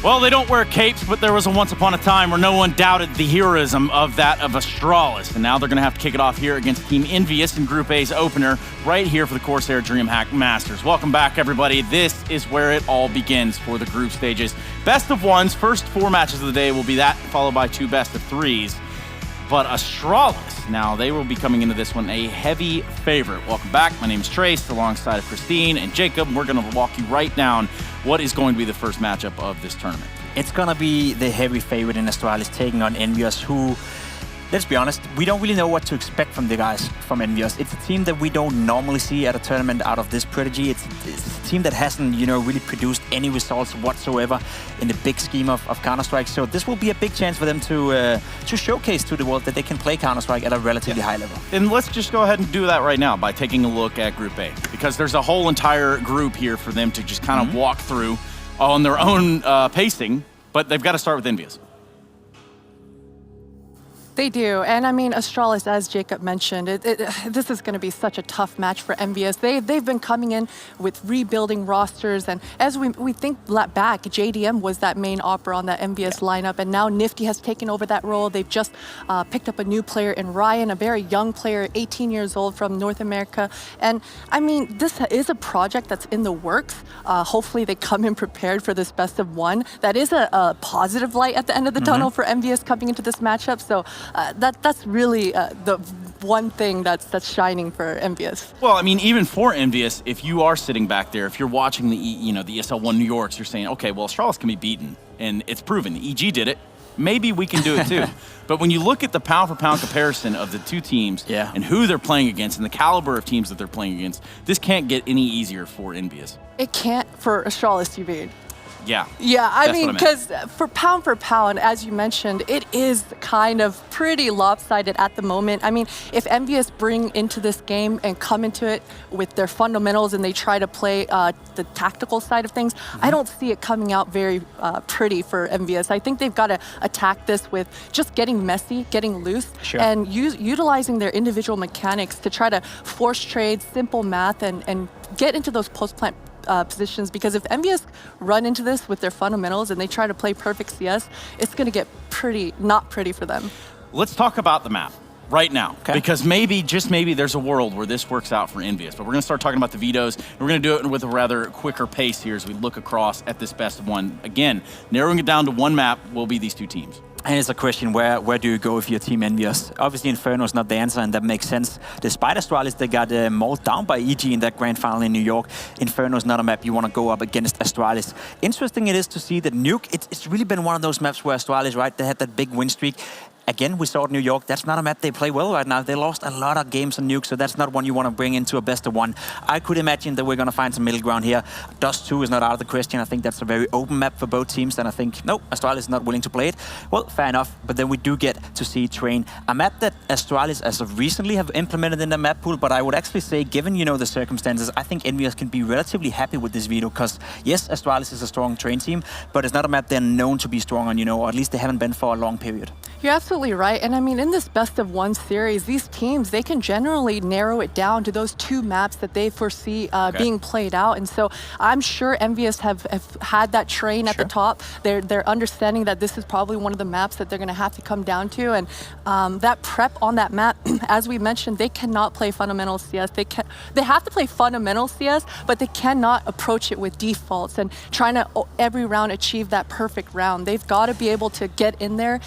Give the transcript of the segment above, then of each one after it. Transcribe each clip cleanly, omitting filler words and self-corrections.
Well, they don't wear capes, but there was a once upon a time where no one doubted the heroism of that of Astralis. And now they're going to have to kick it off here against Team EnVy in Group A's opener right here for the CORSAIR DreamHack Masters. Welcome back, everybody. This is where it all begins for the group stages. Best of ones, first 4 matches of the day will be that, followed by 2 best of 3s. But Astralis, now they will be coming into this one a heavy favorite. Welcome back. My name is Trace, alongside of Christine and Jacob. We're going to walk you right down what is going to be the first matchup of this tournament. It's going to be the heavy favorite in Astralis taking on EnVy, who, let's be honest, we don't really know what to expect from the guys from EnVy. It's a team that we don't normally see at a tournament out of this prodigy. It's a team that hasn't, really produced any results whatsoever in the big scheme of Counter-Strike. So this will be a big chance for them to showcase to the world that they can play Counter-Strike at a relatively high level. And let's just go ahead and do that right now by taking a look at Group A, because there's a whole entire group here for them to just kind of walk through on their own pacing, but they've got to start with EnVy. They do, and I mean, Astralis, as Jacob mentioned, this is going to be such a tough match for EnVy. They've been coming in with rebuilding rosters, and as we think back, JDM was that main opera on that EnVy lineup, and now Nifty has taken over that role. They've just picked up a new player in Ryan, a very young player, 18 years old from North America, and I mean, this is a project that's in the works. Hopefully they come in prepared for this best of 1. That is a positive light at the end of the tunnel for EnVy coming into this matchup, so that's really the one thing that's shining for EnVy. Well, I mean, even for EnVy, if you are sitting back there, if you're watching the the ESL1 New Yorks, you're saying, okay, well, Astralis can be beaten, and it's proven. The EG did it. Maybe we can do it too. But when you look at the pound-for-pound comparison of the 2 teams and who they're playing against and the caliber of teams that they're playing against, this can't get any easier for EnVy. It can't for Astralis, you mean? Yeah. Yeah, I mean, because for pound, as you mentioned, it is kind of pretty lopsided at the moment. I mean, if EnVy bring into this game and come into it with their fundamentals and they try to play the tactical side of things, I don't see it coming out very pretty for EnVy. I think they've got to attack this with just getting messy, getting loose, and utilizing their individual mechanics to try to force trade, simple math, and get into those post-plant positions, because if EnVy run into this with their fundamentals and they try to play perfect CS, it's going to get not pretty for them. Let's talk about the map right now, because maybe, just maybe, there's a world where this works out for EnVy. But we're going to start talking about the vetoes, and we're going to do it with a rather quicker pace here as we look across at this best of 1. Again, narrowing it down to 1 map will be these 2 teams. And it's a question, where do you go if you're Team EnVy? Obviously, Inferno is not the answer, and that makes sense. Despite Astralis, they got mauled down by EG in that grand final in New York. Inferno is not a map you want to go up against Astralis. Interesting it is to see that Nuke, it's really been one of those maps where Astralis, right, they had that big win streak. Again, we saw it in New York. That's not a map they play well right now. They lost a lot of games on Nuke, so that's not one you want to bring into a best of 1. I could imagine that we're going to find some middle ground here. Dust 2 is not out of the question. I think that's a very open map for both teams, and I think, no, Astralis is not willing to play it. Well, fair enough, but then we do get to see Train, a map that Astralis, as of recently, have implemented in the map pool, but I would actually say, given, the circumstances, I think EnVy can be relatively happy with this veto, because, yes, Astralis is a strong Train team, but it's not a map they're known to be strong on, or at least they haven't been for a long period. You're absolutely right, and I mean, in this best of 1 series, these teams, they can generally narrow it down to those 2 maps that they foresee being played out. And so I'm sure EnVy have had that Train at the top. They're understanding that this is probably one of the maps that they're going to have to come down to. And that prep on that map, as we mentioned, they cannot play fundamental CS. They have to play fundamental CS, but they cannot approach it with defaults and trying to every round achieve that perfect round. They've got to be able to get in their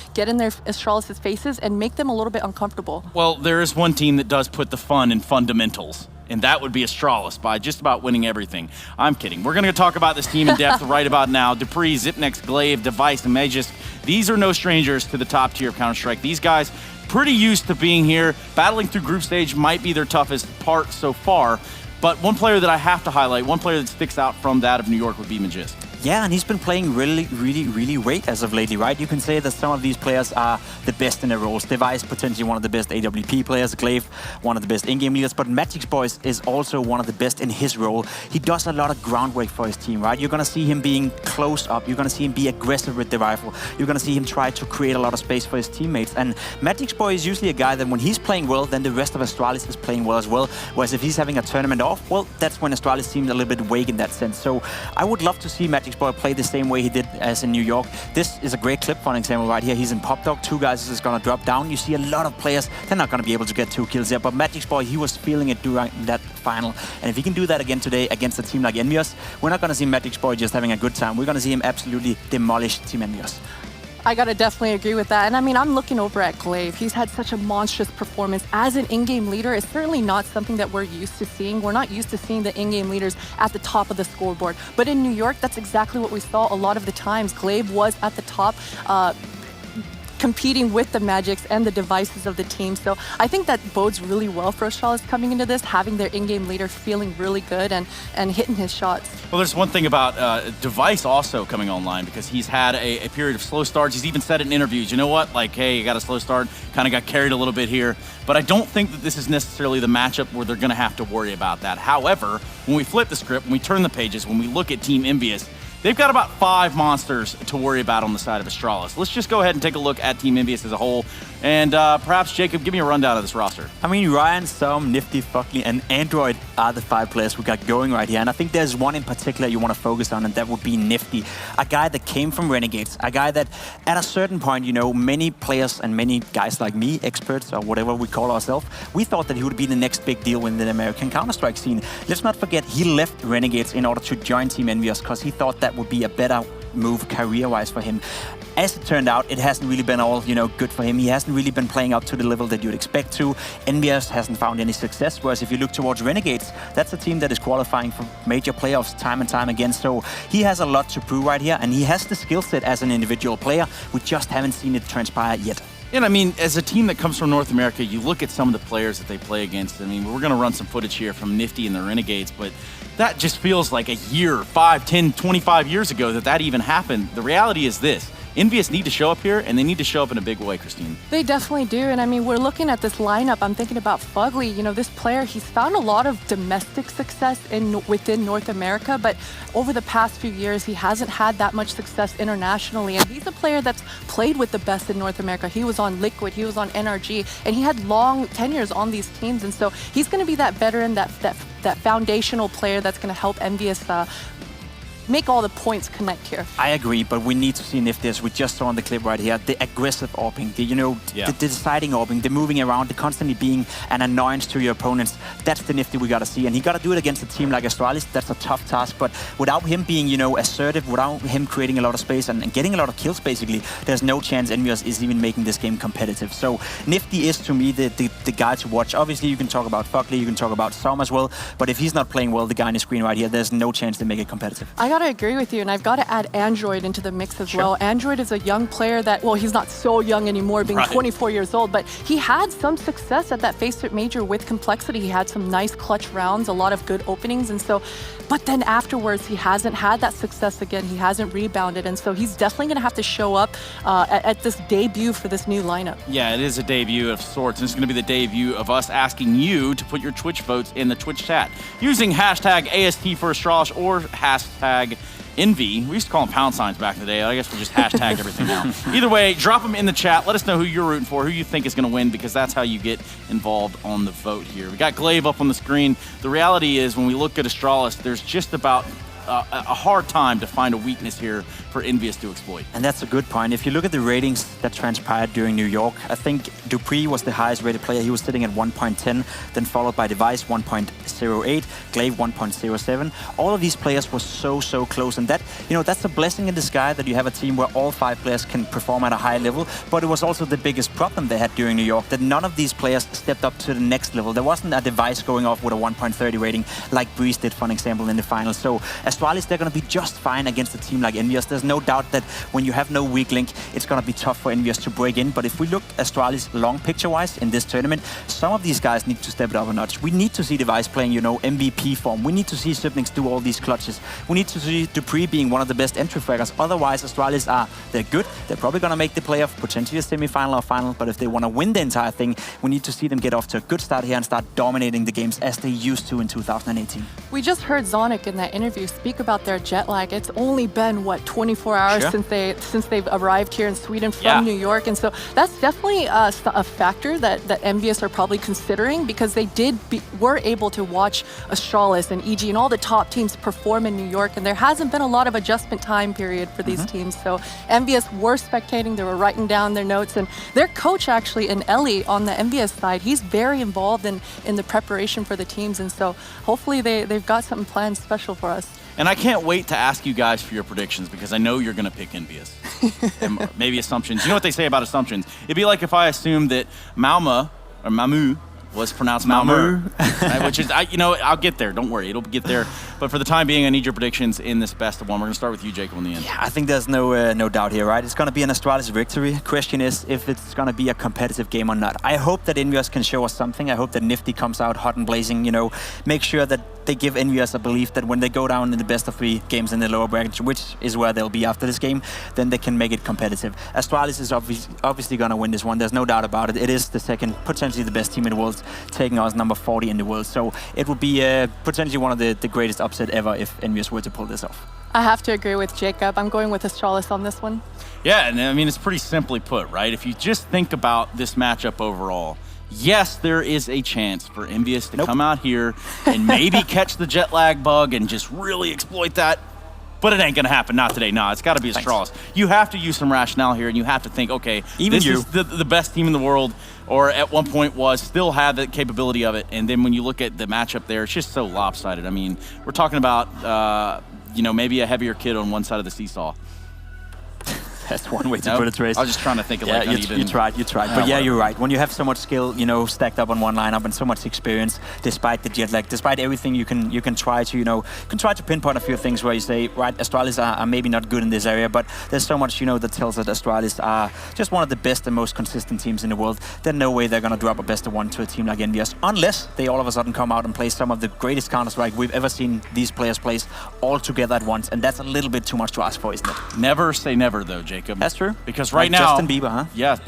Astralis' faces and make them a little bit uncomfortable. Well, there is one team that does put the fun in fundamentals, and that would be Astralis by just about winning everything. I'm kidding. We're going to talk about this team in depth right about now. Dupree, Zipnex, Glaive, Device, and Magisk. These are no strangers to the top tier of Counter-Strike. These guys pretty used to being here. Battling through group stage might be their toughest part so far. But one player that I have to highlight, one player that sticks out from that of New York would be Magisk. Yeah, and he's been playing really great as of lately, right? You can say that some of these players are the best in their roles. Device, potentially one of the best AWP players. Glaive, one of the best in-game leaders. But Magicboy is also one of the best in his role. He does a lot of groundwork for his team, right? You're going to see him being close up. You're going to see him be aggressive with the rifle. You're going to see him try to create a lot of space for his teammates. And Magicboy is usually a guy that when he's playing well, then the rest of Astralis is playing well as well. Whereas if he's having a tournament off, well, that's when Astralis seems a little bit weak in that sense. So I would love to see Magicboy Boy play the same way he did as in New York. This is a great clip, for an example, right here. He's in Pop Dog. 2 guys is going to drop down. You see a lot of players, they're not going to be able to get 2 kills there. But Magic Boy, he was feeling it during that final. And if he can do that again today against a team like EnVy, we're not going to see Magic Boy just having a good time. We're going to see him absolutely demolish Team EnVy. I gotta definitely agree with that. And I mean, I'm looking over at Glaive. He's had such a monstrous performance as an in-game leader. It's certainly not something that we're used to seeing. We're not used to seeing the in-game leaders at the top of the scoreboard. But in New York, that's exactly what we saw a lot of the times. Glaive was at the top, competing with the Magics and the devices of the team. So I think that bodes really well for Astralis coming into this, having their in-game leader feeling really good and hitting his shots. Well, there's one thing about Device also coming online, because he's had a period of slow starts. He's even said it in interviews, you know what, like, hey, you got a slow start, kind of got carried a little bit here. But I don't think that this is necessarily the matchup where they're going to have to worry about that. However, when we flip the script, when we turn the pages, when we look at Team EnVy, they've got about 5 monsters to worry about on the side of Astralis. Let's just go ahead and take a look at Team EnVy as a whole. And perhaps, Jacob, give me a rundown of this roster. I mean, Ryan, Som, Nifty, Fuckley, and Android are the 5 players we got going right here. And I think there's one in particular you want to focus on, and that would be Nifty. A guy that came from Renegades. A guy that, at a certain point, you know, many players and many guys like me, experts, or whatever we call ourselves, we thought that he would be the next big deal in the American Counter-Strike scene. Let's not forget, he left Renegades in order to join Team EnVy because he thought that would be a better move career-wise for him. As it turned out, it hasn't really been all, you know, good for him. He hasn't really been playing up to the level that you'd expect to. EnVy hasn't found any success, whereas if you look towards Renegades, that's a team that is qualifying for major playoffs time and time again. So he has a lot to prove right here, and he has the skill set as an individual player. We just haven't seen it transpire yet. And I mean, as a team that comes from North America, you look at some of the players that they play against. I mean, we're going to run some footage here from Nifty and the Renegades, but that just feels like a year, 5, 10, 25 years ago that even happened. The reality is this. EnVy need to show up here, and they need to show up in a big way, Christine. They definitely do, and I mean, we're looking at this lineup. I'm thinking about Fugley. You know, this player, he's found a lot of domestic success within North America, but over the past few years, he hasn't had that much success internationally, and he's a player that's played with the best in North America. He was on Liquid, he was on NRG, and he had long tenures on these teams, and so he's going to be that veteran, that foundational player that's going to help EnVy make all the points connect here. I agree, but we need to see Nifty, as we just saw on the clip right here, the aggressive orbing, the deciding orbing, the moving around, the constantly being an annoyance to your opponents. That's the Nifty we got to see, and he got to do it against a team like Astralis. That's a tough task, but without him being, assertive, without him creating a lot of space and getting a lot of kills, basically, there's no chance EnVy is even making this game competitive. So Nifty is, to me, the guy to watch. Obviously, you can talk about Fugley, you can talk about Som as well, but if he's not playing well, the guy on the screen right here, there's no chance to make it competitive. I gotta agree with you, and I've got to add Android into the mix as well. Android is a young player that, well, he's not so young anymore, being 24 years old, but he had some success at that Faceit Major with Complexity. He had some nice clutch rounds, a lot of good openings, and so, but then afterwards, he hasn't had that success again. He hasn't rebounded, and so he's definitely going to have to show up at this debut for this new lineup. Yeah, it is a debut of sorts, and it's going to be the debut of us asking you to put your Twitch votes in the Twitch chat using hashtag AST for Astralis or hashtag EnVy. We used to call them pound signs back in the day. I guess we just hashtagged everything now. Either way, drop them in the chat. Let us know who you're rooting for, who you think is going to win, because that's how you get involved on the vote here. We got Glaive up on the screen. The reality is, when we look at Astralis, there's just about a hard time to find a weakness here for EnVy to exploit. And that's a good point. If you look at the ratings that transpired during New York, I think Dupree was the highest rated player. He was sitting at 1.10, then followed by Device 1.08, Glaive 1.07. All of these players were so close, and that, that's a blessing in disguise that you have a team where all 5 players can perform at a high level. But it was also the biggest problem they had during New York, that none of these players stepped up to the next level. There wasn't a Device going off with a 1.30 rating like Breeze did, for an example, in the finals. So Astralis, they're going to be just fine against a team like EnVy. There's no doubt that when you have no weak link, it's going to be tough for EnVy to break in. But if we look Astralis long picture-wise in this tournament, some of these guys need to step it up a notch. We need to see Device playing, MVP form. We need to see Sibnix do all these clutches. We need to see Dupree being one of the best entry fraggers. Otherwise, Astralis they're good. They're probably going to make the playoff, potentially a semi-final or final. But if they want to win the entire thing, we need to see them get off to a good start here and start dominating the games as they used to in 2018. We just heard Zonic in that interview speak about their jet lag. It's only been, what, 24 hours since they've arrived here in Sweden from New York. And so that's definitely a factor that EnVyUs are probably considering, because they were able to watch Astralis and EG and all the top teams perform in New York, and there hasn't been a lot of adjustment time period for these teams. So EnVyUs were spectating, they were writing down their notes, and their coach actually, in Ellie on the EnVyUs side, he's very involved in the preparation for the teams, and so hopefully they've got something planned special for us. And I can't wait to ask you guys for your predictions, because I know you're going to pick EnVyUs. And maybe assumptions. You know what they say about assumptions? It'd be like if I assumed that Malmö was pronounced Malmö, right? Which is, I'll get there. Don't worry, it'll get there. But for the time being, I need your predictions in this best of one. We're going to start with you, Jacob, in the end. Yeah, I think there's no doubt here, right? It's going to be an Astralis victory. Question is if it's going to be a competitive game or not. I hope that EnVyUs can show us something. I hope that Nifty comes out hot and blazing, make sure that they give EnVyUs a belief that when they go down in the best of 3 games in the lower bracket, which is where they'll be after this game, then they can make it competitive. Astralis is obviously going to win this one. There's no doubt about it. It is the second, potentially the best team in the world, taking us number 40 in the world. So it would be potentially one of the greatest upset ever if EnVyUs were to pull this off. I have to agree with Jacob. I'm going with Astralis on this one. Yeah, and I mean, it's pretty simply put, right? If you just think about this matchup overall, yes, there is a chance for EnVyUs to come out here and maybe catch the jet lag bug and just really exploit that. But it ain't going to happen. Not today. No, it's got to be Astralis. You have to use some rationale here, and you have to think, okay, this is the best team in the world, or at one point still had the capability of it. And then when you look at the matchup there, it's just so lopsided. I mean, we're talking about, maybe a heavier kid on one side of the seesaw. That's one way to put it, Trace. I was just trying to think of you tried. But yeah, you're right. When you have so much skill, stacked up on one lineup and so much experience, despite the jet lag, despite everything, you can try to pinpoint a few things where you say, right, Astralis are maybe not good in this area, but there's so much, that tells that Astralis are just one of the best and most consistent teams in the world. There's no way they're going to drop a best of 1 to a team like EnVyUs, unless they all of a sudden come out and play some of the greatest Counter-Strike we've ever seen these players play all together at once, and that's a little bit too much to ask for, isn't it? Never say never, though, Jacob. That's true. Because right now... Justin Bieber, huh? Yeah,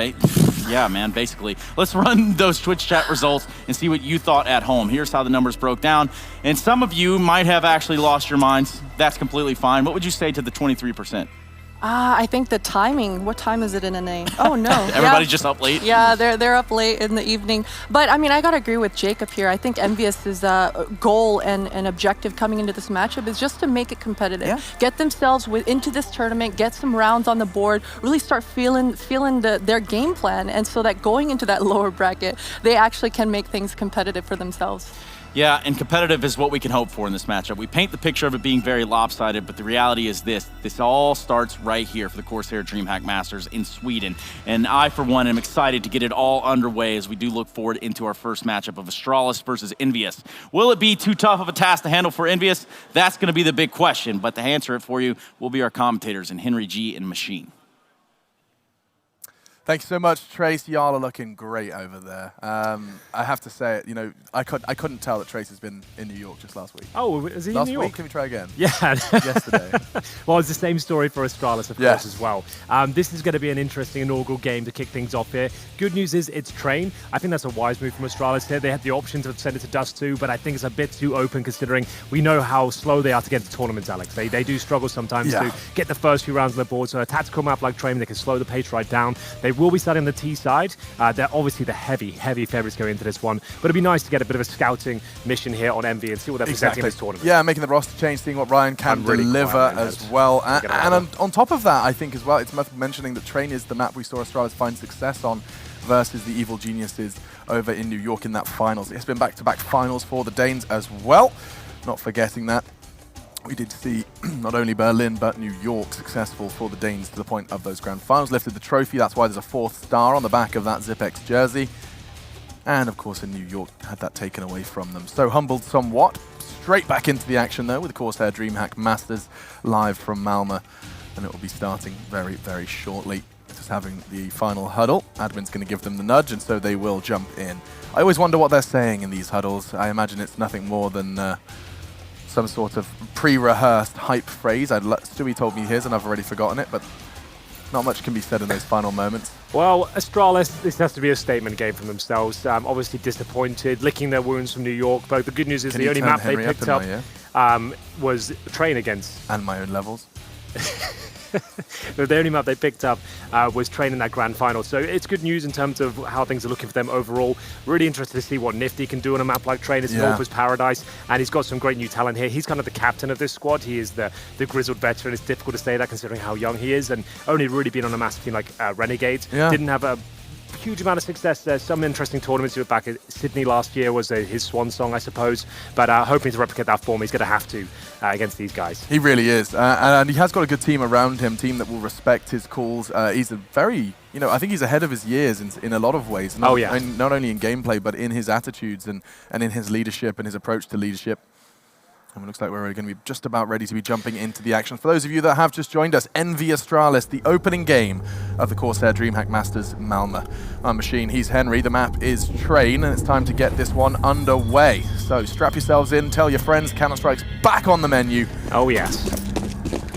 yeah, man, basically. Let's run those Twitch chat results and see what you thought at home. Here's how the numbers broke down. And some of you might have actually lost your minds. That's completely fine. What would you say to the 23%? I think the timing. What time is it in NA? Oh, no. Everybody's just up late? Yeah, they're up late in the evening. But, I mean, I got to agree with Jacob here. I think EnVyUs' goal and objective coming into this matchup is just to make it competitive. Yeah. Get themselves into this tournament, get some rounds on the board, really start feeling their game plan, and so that going into that lower bracket, they actually can make things competitive for themselves. Yeah, and competitive is what we can hope for in this matchup. We paint the picture of it being very lopsided, but the reality is this all starts right here for the CORSAIR DreamHack Masters in Sweden. And I, for one, am excited to get it all underway as we do look forward into our first matchup of Astralis versus EnVyUs. Will it be too tough of a task to handle for EnVyUs? That's going to be the big question, but to answer it for you will be our commentators in Henry G and Machine. Thank you so much, Trace. Y'all are looking great over there. I have to say it, I couldn't tell that Trace has been in New York just last week. Oh, is he last in New York? Week? Can we try again? Yeah. Yesterday. Well, it's the same story for Astralis, of course, as well. This is going to be an interesting inaugural game to kick things off here. Good news is it's Train. I think that's a wise move from Astralis here. They had the option to send it to Dust 2, but I think it's a bit too open considering we know how slow they are to get to tournaments, Alex. They do struggle sometimes to get the first few rounds on the board. So a tactical map like Train, they can slow the pace right down. They will be starting the T side. They're obviously the heavy favorites going into this one, but it'd be nice to get a bit of a scouting mission here on EnVy and see what they're presenting in this tournament. Yeah, making the roster change, seeing what Ryan can deliver as well. And on top of that, I think as well, it's worth mentioning that Train is the map we saw Astralis find success on versus the Evil Geniuses over in New York in that finals. It's been back-to-back finals for the Danes as well. Not forgetting that. We did see not only Berlin, but New York successful for the Danes to the point of those grand finals. Lifted the trophy, that's why there's a 4th star on the back of that Zipex jersey. And of course in New York, had that taken away from them. So humbled somewhat. Straight back into the action though, with the CORSAIR DreamHack Masters live from Malmö. And it will be starting very, very shortly. Just having the final huddle. Admin's going to give them the nudge, and so they will jump in. I always wonder what they're saying in these huddles. I imagine it's nothing more than some sort of pre-rehearsed hype phrase. Stewie told me his and I've already forgotten it, but not much can be said in those final moments. Well, Astralis, this has to be a statement game from themselves. Obviously disappointed, licking their wounds from New York, but the good news is the only map they picked up. was Train against. And my own levels. The only map they picked up was Train in that grand final. So it's good news in terms of how things are looking for them overall. Really interested to see what Nifty can do on a map like Train. It's Northwest Paradise, and he's got some great new talent here. He's kind of the captain of this squad. He is the grizzled veteran. It's difficult to say that considering how young he is, and only really been on a massive team like Renegades. Didn't have a huge amount of success. There's some interesting tournaments. He was back at Sydney last year, was his swan song, I suppose. But hoping to replicate that form, he's going to have to against these guys. He really is. And he has got a good team around him, team that will respect his calls. He's a very, I think he's ahead of his years in a lot of ways. Not only in gameplay, but in his attitudes and in his leadership and his approach to leadership. And it looks like we're going to be just about ready to be jumping into the action. For those of you that have just joined us, EnVy Astralis, the opening game of the CORSAIR DreamHack Masters Malmö. I'm Machine, he's Henry, the map is Train, and it's time to get this one underway. So strap yourselves in, tell your friends, Counter-Strike's back on the menu. Oh yes.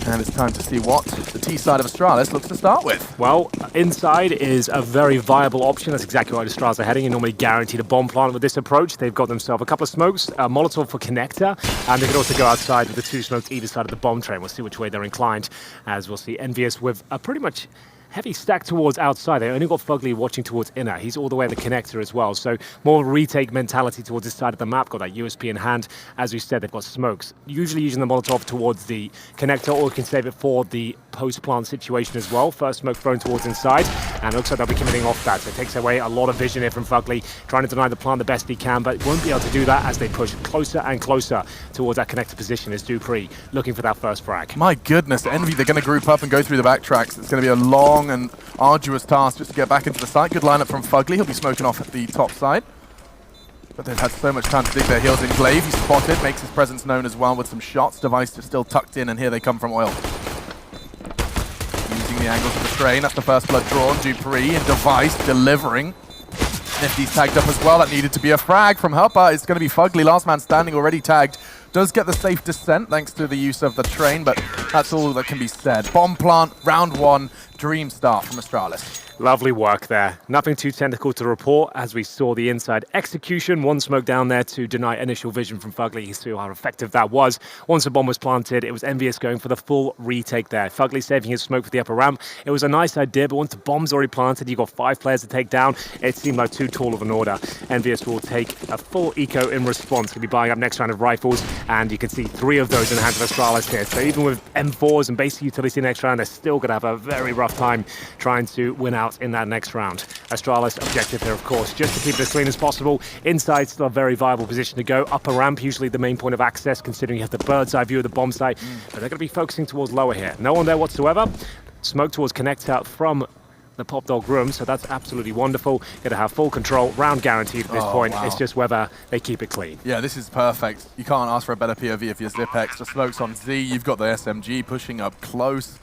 And it's time to see what the T side of Astralis looks to start with. Well, inside is a very viable option. That's exactly why Astralis are heading. You normally guaranteed a bomb plant with this approach. They've got themselves a couple of smokes, a Molotov for connector, and they could also go outside with the 2 smokes either side of the bomb train. We'll see which way they're inclined, as we'll see EnVy with a pretty much heavy stack towards outside. They only got Fugly watching towards inner. He's all the way at the connector as well. So more retake mentality towards this side of the map. Got that USP in hand. As we said, they've got smokes. Usually using the Molotov towards the connector, or you can save it for the post-plant situation as well. First smoke thrown towards inside, and it looks like they'll be committing off that. So it takes away a lot of vision here from Fugly, trying to deny the plant the best he can, but won't be able to do that as they push closer and closer towards that connector position as Dupree looking for that first frag. My goodness, EnVy, they're going to group up and go through the backtracks. It's going to be a long and arduous task just to get back into the site. Good lineup from Fugly. He'll be smoking off at the top side. But they've had so much time to dig their heels in. Glaive, he's spotted, makes his presence known as well with some shots. Device just still tucked in, and here they come from Oil. Using the angles of the train. That's the first blood drawn. Dupree and Device delivering. Nifty's tagged up as well. That needed to be a frag from Herpa. It's going to be Fugly. Last man standing already tagged. Does get the safe descent thanks to the use of the train, but that's all that can be said. Bomb plant, round 1, dream start from Astralis. Lovely work there. Nothing too technical to report as we saw the inside execution. 1 smoke down there to deny initial vision from Fugly. You saw how effective that was. Once the bomb was planted, it was EnVy going for the full retake there. Fugly saving his smoke for the upper ramp. It was a nice idea, but once the bomb's already planted, you've got 5 players to take down. It seemed like too tall of an order. EnVy will take a full eco in response. He'll be buying up next round of rifles, and you can see 3 of those in the hands of Astralis here. So even with M4s and basic utility next round, they're still going to have a very rough time trying to win out in that next round. Astralis objective here, of course, just to keep it as clean as possible. Inside, still a very viable position to go. Upper ramp, usually the main point of access, considering you have the bird's eye view of the bomb site. But they're going to be focusing towards lower here. No one there whatsoever. Smoke towards connector from the Pop Dog room, so that's absolutely wonderful. Going to have full control, round guaranteed at this point. Wow. It's just whether they keep it clean. Yeah, this is perfect. You can't ask for a better POV if you're Zipex. The smoke's on Z. You've got the SMG pushing up close.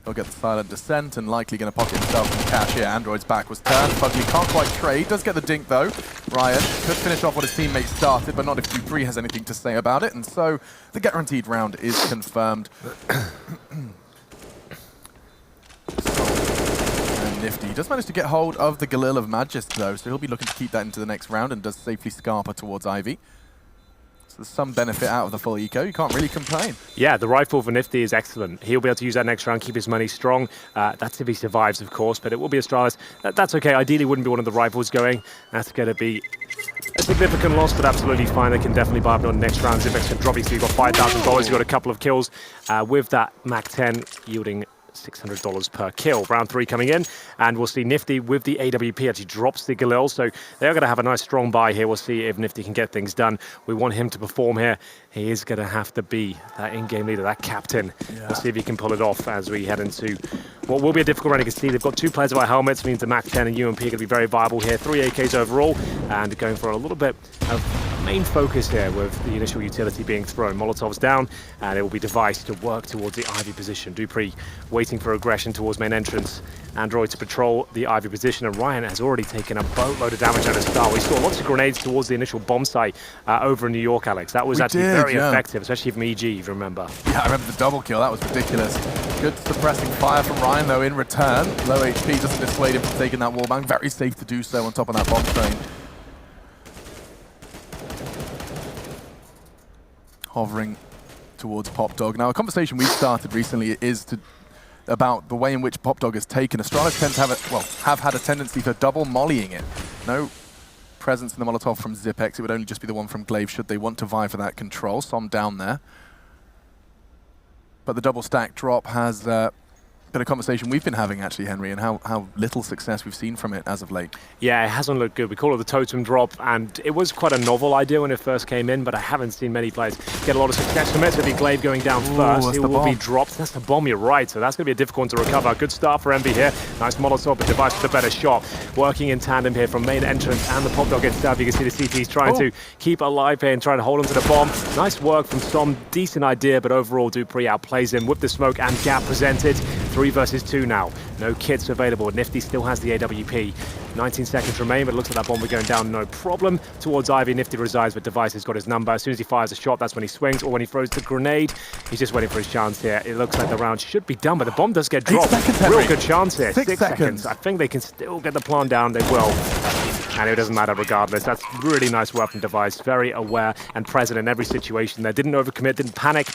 He'll get the silent descent and likely going to pocket himself some cash here. Android's back was turned. Fugly can't quite trade. Does get the dink though. Ryan could finish off what his teammate started, but not if Dupree has anything to say about it. And so the guaranteed round is confirmed. And Nifty does manage to get hold of the Galil of Magist though, so he'll be looking to keep that into the next round and does safely Scarper towards Ivy. So there's some benefit out of the full eco. You can't really complain. Yeah, the rifle for Nifty is excellent. He'll be able to use that next round, keep his money strong. That's if he survives, of course, but it will be Astralis. That's okay. Ideally, wouldn't be one of the rifles going. That's going to be a significant loss, but absolutely fine. They can definitely buy up on the next round. Zipex can drop you, so you've got $5,000. You've got a couple of kills with that Mac 10 yielding $600 per kill. Round 3 coming in, and we'll see Nifty with the AWP actually drops the Galil, so they're going to have a nice strong buy here. We'll see if Nifty can get things done. We want him to perform here. He is going to have to be that in-game leader, that captain. Yeah. We'll see if he can pull it off as we head into what will be a difficult run. You can see they've got 2 players without helmets, means the Mac 10 and UMP are going to be very viable here. 3 AKs overall, and going for a little bit of main focus here with the initial utility being thrown. Molotov's down, and it will be Device to work towards the Ivy position. Dupree waiting for aggression towards main entrance. Android to patrol the Ivy position, and Ryan has already taken a boatload of damage at the start. We saw lots of grenades towards the initial bomb site over in New York, Alex. That was very effective, especially from EG, if you remember. Yeah, I remember the double kill. That was ridiculous. Good suppressing fire from Ryan, though, in return. Low HP doesn't dissuade him from taking that wallbang. Very safe to do so on top of that bomb train. Hovering towards PopDog. Now, a conversation we've started recently is about the way in which PopDog has taken. Astralis tend to have had a tendency for double mollying it. No presence in the Molotov from Zipex. It would only just be the one from Glaive should they want to vie for that control. Som down there. But the double stack drop has been a conversation we've been having, actually, Henry, and how little success we've seen from it as of late. Yeah, it hasn't looked good. We call it the totem drop, and it was quite a novel idea when it first came in, but I haven't seen many players get a lot of success from it. So it'll be Glaive going down first. It will be dropped. That's the bomb, you're right. So that's going to be a difficult one to recover. Good start for EnVy here. Nice Molotov, but Device with a better shot. Working in tandem here from main entrance and the PopDog itself. You can see the CT's trying to keep alive here and trying to hold onto the bomb. Nice work from Som. Decent idea, but overall dupreeh outplays him with the smoke and gap presented. 3 versus 2 now. No kits available. Nifty still has the AWP. 19 seconds remain, but it looks like that bomb will be going down no problem. Towards Ivy, Nifty resides, but Device has got his number. As soon as he fires a shot, that's when he swings, or when he throws the grenade. He's just waiting for his chance here. It looks like the round should be done, but the bomb does get dropped. 8 seconds, Real good chance here. 6 seconds. I think they can still get the plant down. They will. And it doesn't matter regardless. That's really nice work from Device. Very aware and present in every situation there. Didn't overcommit, didn't panic.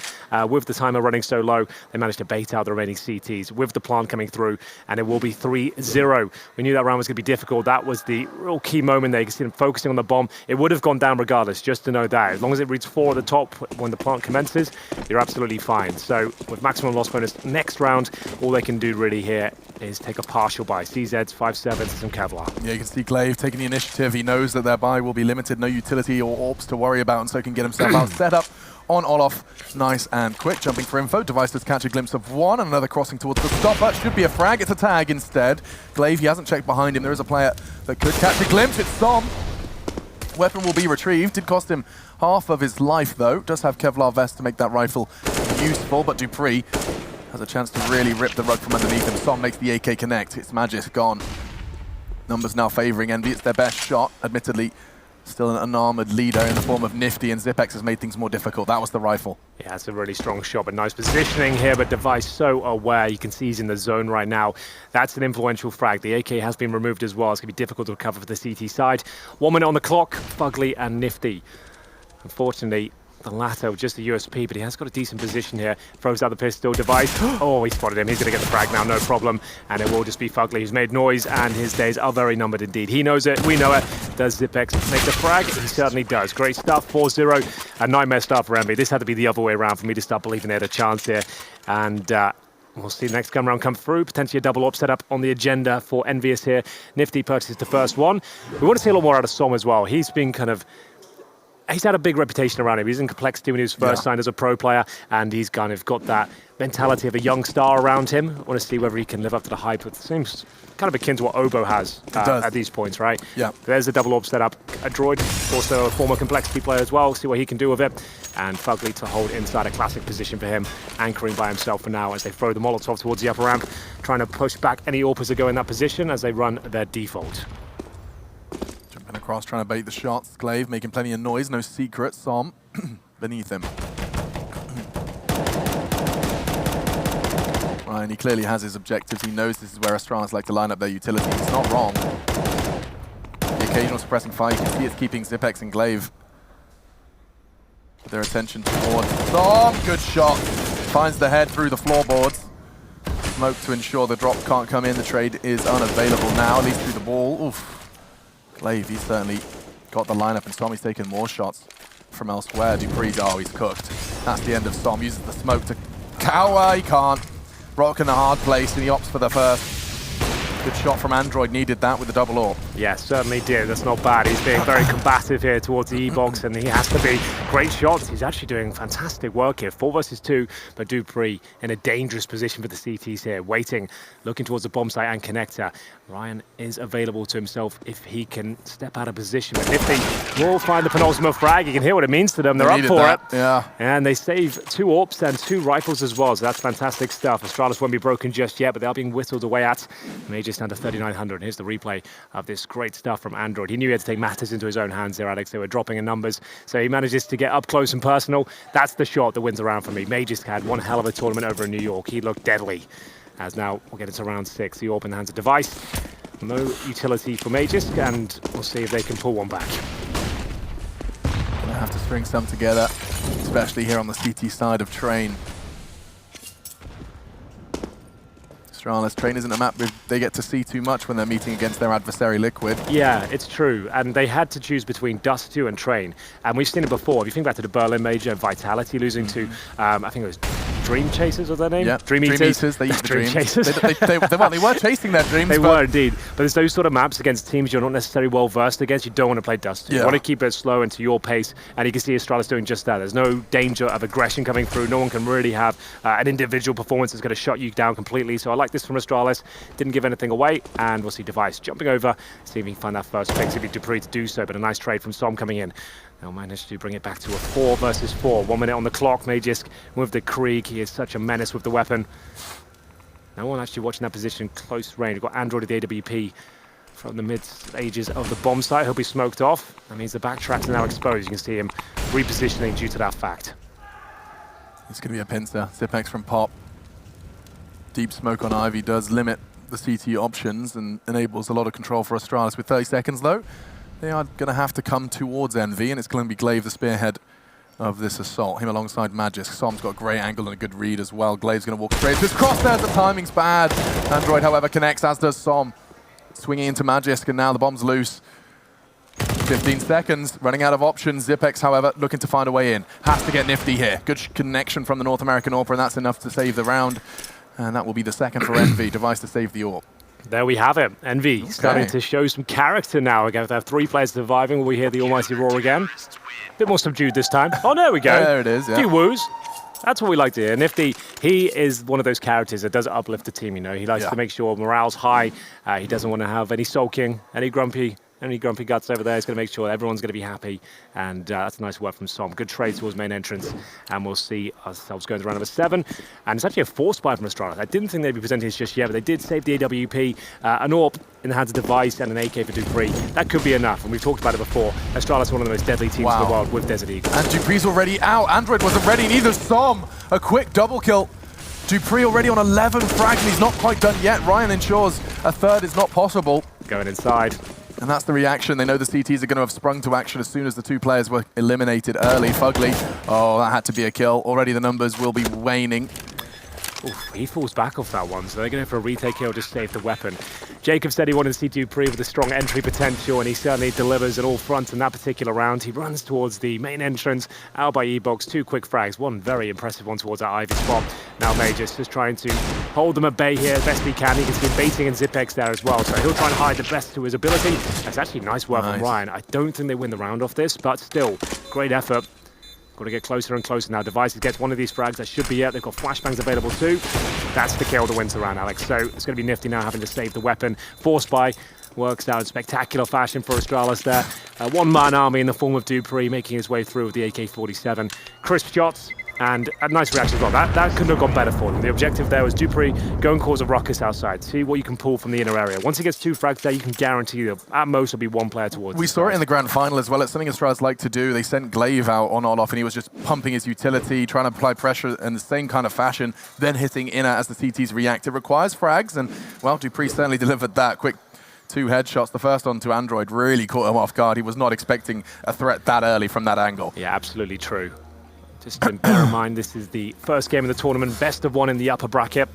With the timer running so low, they managed to bait out the remaining CTs with the plant coming through, and it will be 3-0. We knew that round was going to be difficult. That was the real key moment there. You can see them focusing on the bomb. It would have gone down regardless, just to know that. As long as it reads 4 at the top when the plant commences, you're absolutely fine. So with maximum loss bonus next round, all they can do really here is take a partial buy. CZs, 5-7s, and some Kevlar. Yeah, you can see Glaive taking the initiative. He knows that their buy will be limited, no utility or orbs to worry about, and so can get himself out set up on Olof. Nice and quick. Jumping for info. Device does catch a glimpse of one, and another crossing towards the stop. That should be a frag. It's a tag instead. Glaive, he hasn't checked behind him. There is a player that could catch a glimpse. It's Som. Weapon will be retrieved. Did cost him half of his life, though. Does have Kevlar vest to make that rifle useful, but dupreeh has a chance to really rip the rug from underneath him. Som makes the AK connect. It's magic gone. Numbers now favouring EnVy. It's their best shot, admittedly. Still an unarmoured leader in the form of Nifty, and Zipex has made things more difficult. That was the rifle. Yeah, it's a really strong shot, but nice positioning here, but Device so aware. You can see he's in the zone right now. That's an influential frag. The AK has been removed as well. It's going to be difficult to recover for the CT side. 1 minute on the clock, Fugly and Nifty. Unfortunately, the latter with just the USP, but he has got a decent position here. Throws out the pistol. Device. Oh, he spotted him. He's going to get the frag now, no problem. And it will just be Fugly who's made noise, and his days are very numbered indeed. He knows it. We know it. Does Zipex make the frag? He certainly does. Great stuff. 4-0. A nightmare start for EnVy. This had to be the other way around for me to start believing they had a chance here. And we'll see the next gun round come through. Potentially a double op setup on the agenda for EnVyUs here. Nifty purchases the first one. We want to see a lot more out of Som as well. He's been he's had a big reputation around him. He's in complexity when he was first signed as a pro player, and he's kind of got that mentality of a young star around him. I want to see whether he can live up to the hype. It seems kind of akin to what Obo has at these points, right? Yeah. There's the double orb setup. A droid, also a former complexity player as well. See what he can do with it. And Fugly to hold inside a classic position for him, anchoring by himself for now as they throw the Molotov towards the upper ramp, trying to push back any AWPers that go in that position as they run their default. Jumping across, trying to bait the shots. Glaive making plenty of noise, no secret. Som beneath him. Ryan, he clearly has his objectives. He knows this is where Astralis like to line up their utility. It's not wrong. The occasional suppressing fire, you can see it's keeping Zipex and Glaive with their attention towards Som. Good shot. Finds the head through the floorboards. Smoke to ensure the drop can't come in. The trade is unavailable now, at least through the ball. Oof. Glaive, he's certainly got the lineup, and Som, he's taken more shots from elsewhere. dupreeh, oh, he's cooked. That's the end of Som. Uses the smoke to cower. He can't. Rock in a hard place, and he opts for the first. Good shot from Android, needed that with the double AWP. Yeah, certainly did. That's not bad. He's being very combative here towards the E-box, and he has to be. Great shots. He's actually doing fantastic work here. 4 versus 2, but dupreeh in a dangerous position for the CTs here, waiting, looking towards the bomb site and connector. Ryan is available to himself if he can step out of position. But Nifty will find the penultimate frag. You can hear what it means to them. They're up for it. Yeah. And they save 2 AWPs and 2 rifles as well, so that's fantastic stuff. Astralis won't be broken just yet, but they are being whittled away at. Majors down to 3,900. Here's the replay of this great stuff from Android. He knew he had to take matters into his own hands there, Alex. They were dropping in numbers, so he manages to get up close and personal. That's the shot that wins around for me. Majors had one hell of a tournament over in New York. He looked deadly. As now we'll get into round 6. The AWP in the hands of Device. No utility for Majors, and we'll see if they can pull one back. Gonna have to string some together. especially here on the CT side of Train. Astralis, Train isn't a map they get to see too much when they're meeting against their adversary Liquid. Yeah, it's true. And they had to choose between Dust 2 and Train. And we've seen it before. If you think back to the Berlin Major, Vitality losing to, I think it was Dream Chasers, was their name? Yeah, Dream Eaters. They eat the Dream dreams. Chasers. They were chasing their dreams. They were indeed. But there's those sort of maps against teams you're not necessarily well versed against. You don't want to play Dust 2. Yeah. You want to keep it slow and to your pace. And you can see Astralis doing just that. There's no danger of aggression coming through. No one can really have an individual performance that's going to shut you down completely. So I like this from Astralis. Didn't give anything away. And we'll see Device jumping over. See if he can find that first pick. See if he Dupree to do so. But a nice trade from Som coming in. They'll manage to bring it back to a 4 versus 4. 1 minute on the clock. Magisk with the Krieg. He is such a menace with the weapon. No one actually watching that position close range. We've got Android at the AWP from the mid-stages of the bomb site. He'll be smoked off. That means the backtracks are now exposed. You can see him repositioning due to that fact. It's going to be a pincer. Zipex from Pop. Deep smoke on EnVy does limit the CT options and enables a lot of control for Astralis. With 30 seconds, though, they are going to have to come towards EnVy, and it's going to be Glaive, the spearhead of this assault. Him alongside Magisk. Som's got a great angle and a good read as well. Glaive's going to walk straight. This cross there, the timing's bad. Android, however, connects, as does Som. Swinging into Magisk, and now the bomb's loose. 15 seconds, running out of options. Zipex, however, looking to find a way in. Has to get nifty here. Good connection from the North American AWP, and that's enough to save the round. And that will be the second for EnVy. Device to save the AWP. There we have it. EnVy starting to show some character now. Again, they have 3 players surviving. Will we hear the almighty roar again? A bit more subdued this time. Oh, there we go. There it is, yeah. A few woos. That's what we like to hear. Nifty, he is one of those characters that does uplift the team, you know. He likes to make sure morale's high. He doesn't want to have any sulking, any grumpy guts over there. He's going to make sure everyone's going to be happy. And that's a nice work from Som. Good trade towards main entrance. And we'll see ourselves going to round number 7. And it's actually a force buy from Astralis. I didn't think they'd be presenting this just yet, but they did save the AWP, an AWP in the hands of Device, and an AK for Dupree. That could be enough. And we've talked about it before. Astralis, one of the most deadly teams in the world with Desert Eagle. And Dupree's already out. Android wasn't ready, neither Som. A quick double kill. Dupree already on 11 frags, and he's not quite done yet. Ryan ensures a third is not possible. Going inside. And that's the reaction. They know the CTs are going to have sprung to action as soon as the 2 players were eliminated early. Fugly, oh, that had to be a kill. Already the numbers will be waning. Oof, he falls back off that one, so they're going for a retake kill, just save the weapon. Jacob said he wanted to see Dupree with a strong entry potential, and he certainly delivers at all fronts in that particular round. He runs towards the main entrance, out by E-Box, 2 quick frags, one very impressive one towards that Ivy spot. Now Majors just trying to hold them at bay here as best he can. He can see baiting and Zipex there as well, so he'll try and hide the best to his ability. That's actually nice work from Ryan. I don't think they win the round off this, but still, great effort. Got to get closer and closer now. Devices gets one of these frags. That should be it. They've got flashbangs available too. That's the kill that wins the round, Alex. So it's going to be nifty now having to save the weapon. Force buy works out in spectacular fashion for Astralis there. One-man army in the form of Dupree making his way through with the AK-47. Crisp shots and a nice reaction as well. That couldn't have gone better for them. The objective there was Dupree, go and cause a ruckus outside. See what you can pull from the inner area. Once he gets 2 frags there, you can guarantee that at most will be 1 player towards. We saw it in the grand final as well. It's something Astralis like to do. They sent Glaive out on Olof, and he was just pumping his utility, trying to apply pressure in the same kind of fashion, then hitting inner as the CTs react. It requires frags, and, well, Dupree certainly delivered that. Quick 2 headshots. The first onto Android really caught him off guard. He was not expecting a threat that early from that angle. Yeah, absolutely true. Just to bear in mind, this is the first game of the tournament, best of 1 in the upper bracket.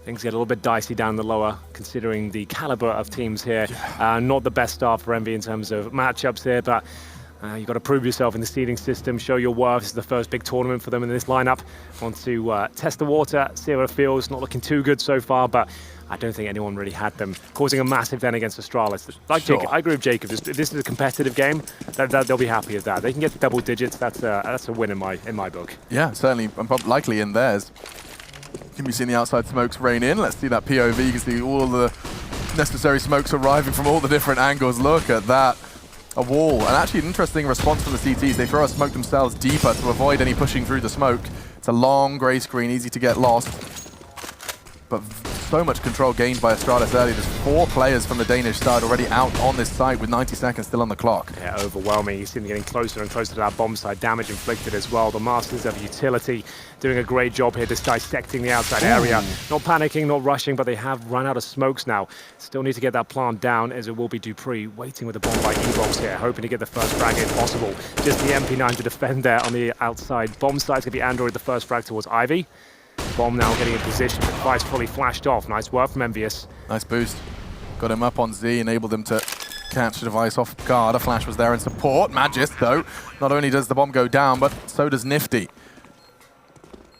Things get a little bit dicey down the lower, considering the caliber of teams here. Not the best start for EnVy in terms of matchups here, but you've got to prove yourself in the seeding system, show your worth. This is the first big tournament for them in this lineup. Want to test the water, see how it feels. Not looking too good so far, but I don't think anyone really had them, causing a massive den against Astralis. Like Jacob, I agree with Jacob. If this is a competitive game, they'll be happy with that. They can get to double digits. That's a win in my book. Yeah, certainly, likely in theirs. Can be seeing the outside smokes rain in. Let's see that POV. You can see all the necessary smokes arriving from all the different angles. Look at that. A wall. And actually an interesting response from the CTs. They throw a smoke themselves deeper to avoid any pushing through the smoke. It's a long grey screen, easy to get lost. But so much control gained by Astralis early. There's 4 players from the Danish side already out on this site with 90 seconds still on the clock. Yeah, overwhelming. You see them getting closer and closer to that bomb site. Damage inflicted as well. The Masters of Utility doing a great job here, just dissecting the outside area. Not panicking, not rushing, but they have run out of smokes now. Still need to get that plant down, as it will be Dupree waiting with the bomb by E-Box here, hoping to get the first frag if possible. Just the MP9 to defend there on the outside. Bomb site's going to be Android, the first frag towards EnVy. Bomb now getting in position, but device fully flashed off. Nice work from EnVyUs. Nice boost. Got him up on Z, enabled him to catch the device off guard. A flash was there in support. Magis, though, not only does the bomb go down, but so does Nifty.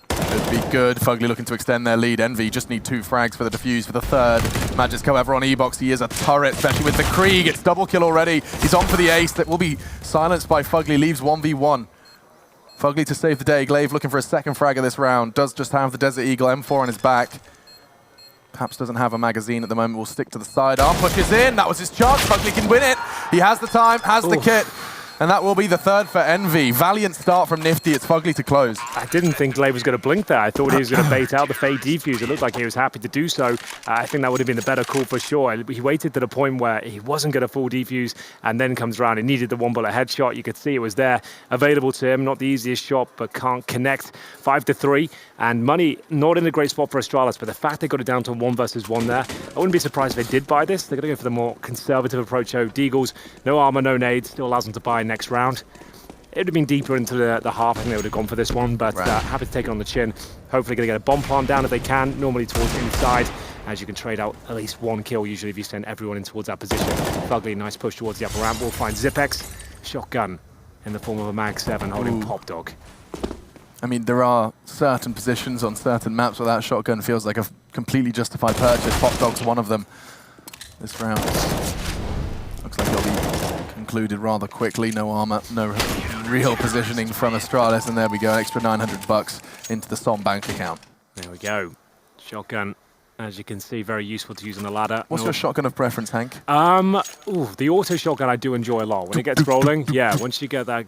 Could be good. Fugly looking to extend their lead. EnVy just need 2 frags for the defuse for the third. Magis, however, on E-Box, he is a turret, especially with the Krieg. It's double kill already. He's on for the ace. That will be silenced by Fugly. Leaves 1v1. Fugly to save the day. Glaive looking for a second frag of this round. Does just have the Desert Eagle M4 on his back. Perhaps doesn't have a magazine at the moment. Will stick to the side. Arm pushes in. That was his chance. Fugly can win it. He has the time, has the kit. And that will be the third for EnVy. Valiant start from Nifty. It's Fugly to close. I didn't think Glaive was going to blink there. I thought he was going to bait out the fade defuse. It looked like he was happy to do so. I think that would have been the better call for sure. He waited to the point where he wasn't going to full defuse and then comes around. He needed the 1-bullet headshot. You could see it was there, available to him. Not the easiest shot, but can't connect. 5-3. And money not in a great spot for Astralis, but the fact they got it down to 1 versus 1 there, I wouldn't be surprised if they did buy this. They're going to go for the more conservative approach. So Deagles, no armor, no nades, still allows them to buy next round. It would have been deeper into the half. I think they would have gone for this one, but happy to take it on the chin. Hopefully going to get a bomb plant down if they can, normally towards inside, as you can trade out at least 1 kill usually if you send everyone in towards that position. Fugly, nice push towards the upper ramp. We'll find Zipex, shotgun in the form of a Mag 7 holding Pop Dog. I mean, there are certain positions on certain maps where that shotgun feels like a completely justified purchase. Pop Dog's one of them this round. Looks like it'll be concluded rather quickly. No armor, no real positioning from Astralis, and there we go, an extra $900 into the SOM bank account. There we go. Shotgun, as you can see, very useful to use on the ladder. What's your shotgun of preference, Hank? The auto shotgun I do enjoy a lot. When it gets rolling, yeah, once you get that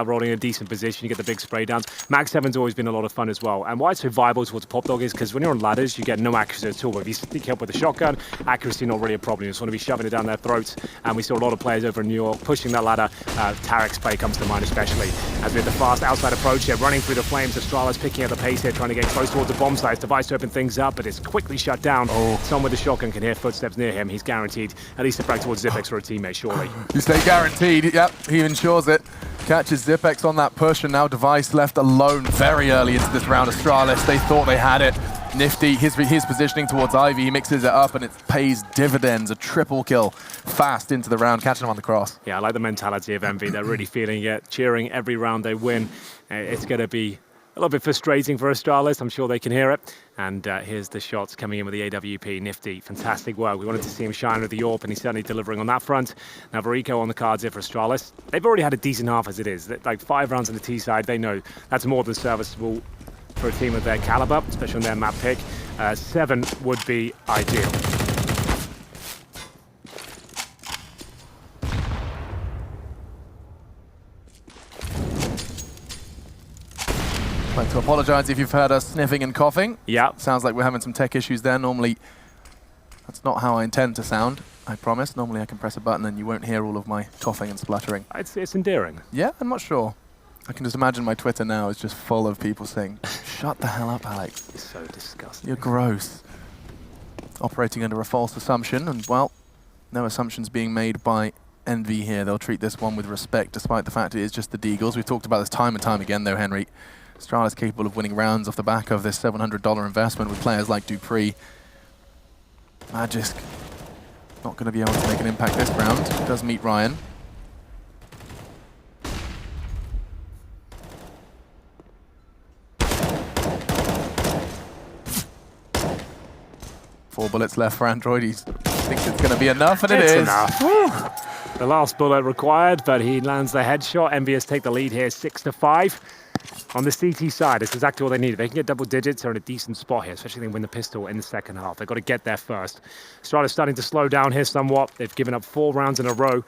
rolling in a decent position, you get the big spray downs. Mag 7's always been a lot of fun as well. And why it's so viable towards Pop Dog is because when you're on ladders, you get no accuracy at all. But if you sneak up with a shotgun, accuracy not really a problem. You just want to be shoving it down their throats. And we saw a lot of players over in New York pushing that ladder. Tarek's play comes to mind especially. As we have the fast outside approach here, running through the flames, Astralis picking up the pace here, trying to get close towards the bomb site. Device to open things up, but it's quickly shut down. Someone with the shotgun can hear footsteps near him. He's guaranteed at least a frag towards Zipex for a teammate, surely. You say guaranteed. Yep, he ensures it. Catches Zipex on that push, and now Device left alone very early into this round. Astralis, they thought they had it. Nifty, his positioning towards EnVy, he mixes it up and it pays dividends. A triple kill fast into the round, catching him on the cross. Yeah, I like the mentality of EnVy. They're really feeling it, cheering every round they win. It's going to be a little bit frustrating for Astralis. I'm sure they can hear it. And here's the shots coming in with the AWP. Nifty, fantastic work. We wanted to see him shine with the AWP, and he's certainly delivering on that front. Now, Verico on the cards here for Astralis. They've already had a decent half as it is. Like 5 rounds on the T side, they know that's more than serviceable for a team of their caliber, especially on their map pick. 7 would be ideal. I'd like to apologize if you've heard us sniffing and coughing. Yeah. Sounds like we're having some tech issues there. Normally, that's not how I intend to sound, I promise. Normally I can press a button and you won't hear all of my coughing and spluttering. It's endearing. Yeah, I'm not sure. I can just imagine my Twitter now is just full of people saying, shut the hell up, Alex. It's so disgusting. You're gross. Operating under a false assumption, and well, no assumptions being made by EnVy here. They'll treat this one with respect, despite the fact it is just the Deagles. We've talked about this time and time again, though, Henry. Astralis capable of winning rounds off the back of this $700 investment with players like Dupree. Magisk not going to be able to make an impact this round. Does meet Ryan. Four bullets left for Android. He thinks it's going to be enough, and it is. Enough. The last bullet required, but he lands the headshot. EnVyUs take the lead here, 6-5. On the CT side, it's exactly what they need. If they can get double digits, they're in a decent spot here, especially if they win the pistol in the second half. They've got to get there first. Astralis starting to slow down here somewhat. They've given up 4 rounds in a row.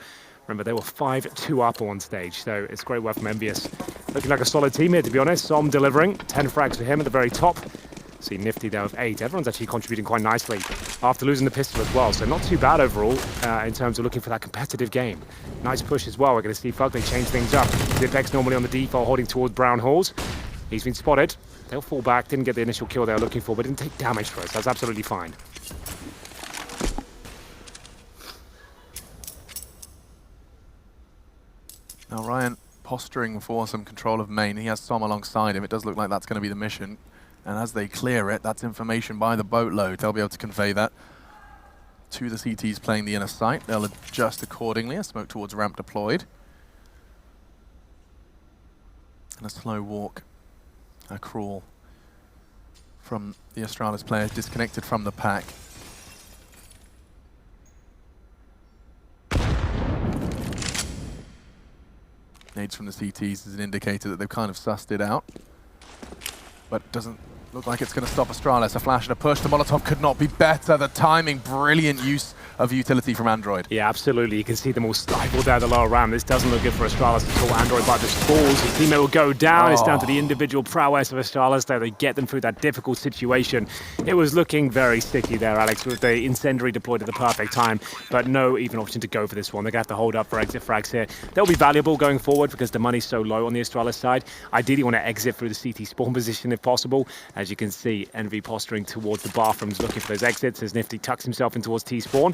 Remember, they were 5-2 up on one stage, so it's great work from EnVyUs. Looking like a solid team here, to be honest. SOM delivering, 10 frags for him at the very top. See Nifty there with 8. Everyone's actually contributing quite nicely after losing the pistol as well. So not too bad overall in terms of looking for that competitive game. Nice push as well. We're going to see Fug. They change things up. Zipex normally on the default, holding towards Brown Halls. He's been spotted. They'll fall back. Didn't get the initial kill they were looking for, but didn't take damage for us. That's absolutely fine. Now Ryan posturing for some control of main. He has Som alongside him. It does look like that's going to be the mission. And as they clear it, that's information by the boatload. They'll be able to convey that to the CTs playing the inner site. They'll adjust accordingly. A smoke towards ramp deployed. And a slow walk, a crawl from the Astralis players disconnected from the pack. Nades from the CTs is an indicator that they've kind of sussed it out. But doesn't look like it's going to stop Astralis. A flash and a push. The Molotov could not be better. The timing, brilliant use of utility from Android. Yeah, absolutely. You can see them all stifled down the lower ramp. This doesn't look good for Astralis at all. Android by the falls. His teammate will go down. It's down to the individual prowess of Astralis there. They get them through that difficult situation. It was looking very sticky there, Alex, with the incendiary deployed at the perfect time, but no even option to go for this one. They're going to have to hold up for exit frags here. They'll be valuable going forward because the money's so low on the Astralis side. Ideally, want to exit through the CT spawn position if possible. As you can see, EnVy posturing towards the bathrooms, looking for those exits as Nifty tucks himself in towards T-spawn.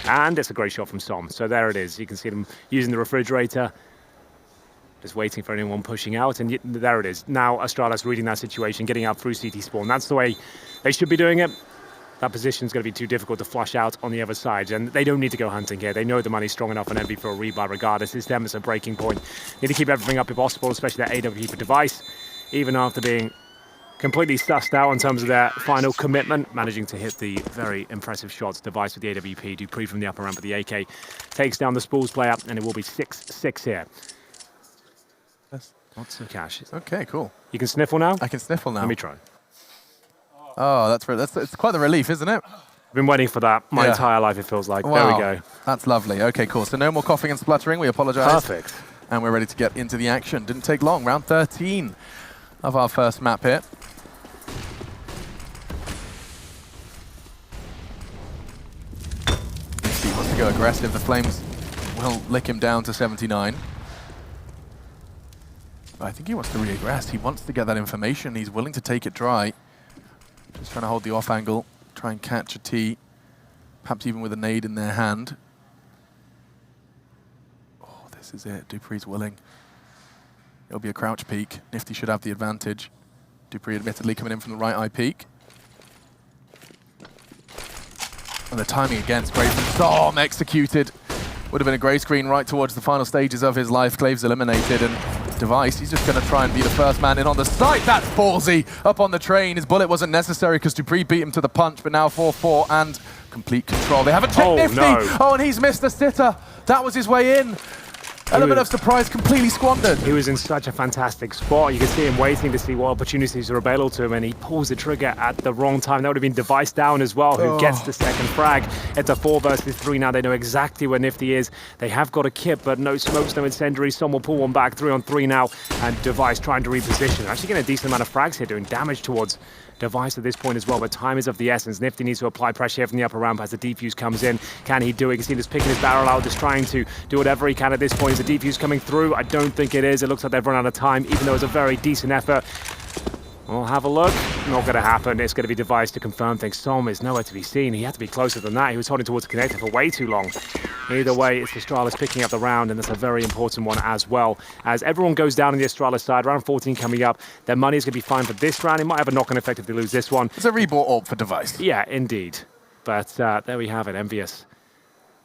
And it's a great shot from Som. So there it is. You can see them using the refrigerator, just waiting for anyone pushing out. And there it is. Now Astralis reading that situation, getting out through CT spawn. That's the way they should be doing it. That position's going to be too difficult to flush out on the other side. And they don't need to go hunting here. They know the money's strong enough on EnVy for a rebuy regardless. It's them as a breaking point. Need to keep everything up if possible, especially that AWP for device. Even after being completely sussed out in terms of their final commitment, managing to hit the very impressive shots. Device with the AWP, Dupree from the upper ramp of the AK takes down the Spools player, and it will be 6-6 here. Yes. Lots of cash. Okay, cool. You can sniffle now? I can sniffle now. Let me try. Oh, it's quite the relief, isn't it? I've been waiting for that my entire life, it feels like. Wow. There we go. That's lovely. Okay, cool. So no more coughing and spluttering. We apologize. Perfect. And we're ready to get into the action. Didn't take long. Round 13 of our first map here. He wants to go aggressive. The Flames will lick him down to 79. But I think he wants to re-aggress. He wants to get that information. He's willing to take it dry. Just trying to hold the off angle, try and catch a T, perhaps even with a nade in their hand. Oh, this is it. Dupree's willing. It'll be a crouch peek. Nifty should have the advantage. Dupree admittedly coming in from the right eye peek. And the timing again is great from Som, executed. Would have been a grey screen right towards the final stages of his life. Clave's eliminated, and Device, he's just going to try and be the first man in on the site. That's ballsy. Up on the train. His bullet wasn't necessary because Dupree beat him to the punch, but now 4-4 and complete control. They haven't checked Nifty. No. Oh, and he's missed the sitter. That was his way in. Element of surprise completely squandered. He was in such a fantastic spot. You can see him waiting to see what opportunities are available to him, and he pulls the trigger at the wrong time. That would have been Device down as well, who gets the second frag. It's a 4 versus 3 now. They know exactly where Nifty is. They have got a kit, but no smokes, no incendiary. Some will pull one back, 3-on-3 now, and Device trying to reposition. Actually getting a decent amount of frags here, doing damage towards Device at this point as well, but time is of the essence. Nifty needs to apply pressure here from the upper ramp as the defuse comes in. Can he do it? You can see him just picking his barrel out, just trying to do whatever he can at this point. Is the defuse coming through? I don't think it is. It looks like they've run out of time, even though it's a very decent effort. We'll have a look. Not going to happen. It's going to be Device to confirm things. Som is nowhere to be seen. He had to be closer than that. He was holding towards the connector for way too long. Either way, it's the Astralis picking up the round, and that's a very important one as well. As everyone goes down on the Astralis side, round 14 coming up, their money is going to be fine for this round. It might have a knock-on effect if they lose this one. It's a rebought AWP for Device. Yeah, indeed. But there we have it. Envious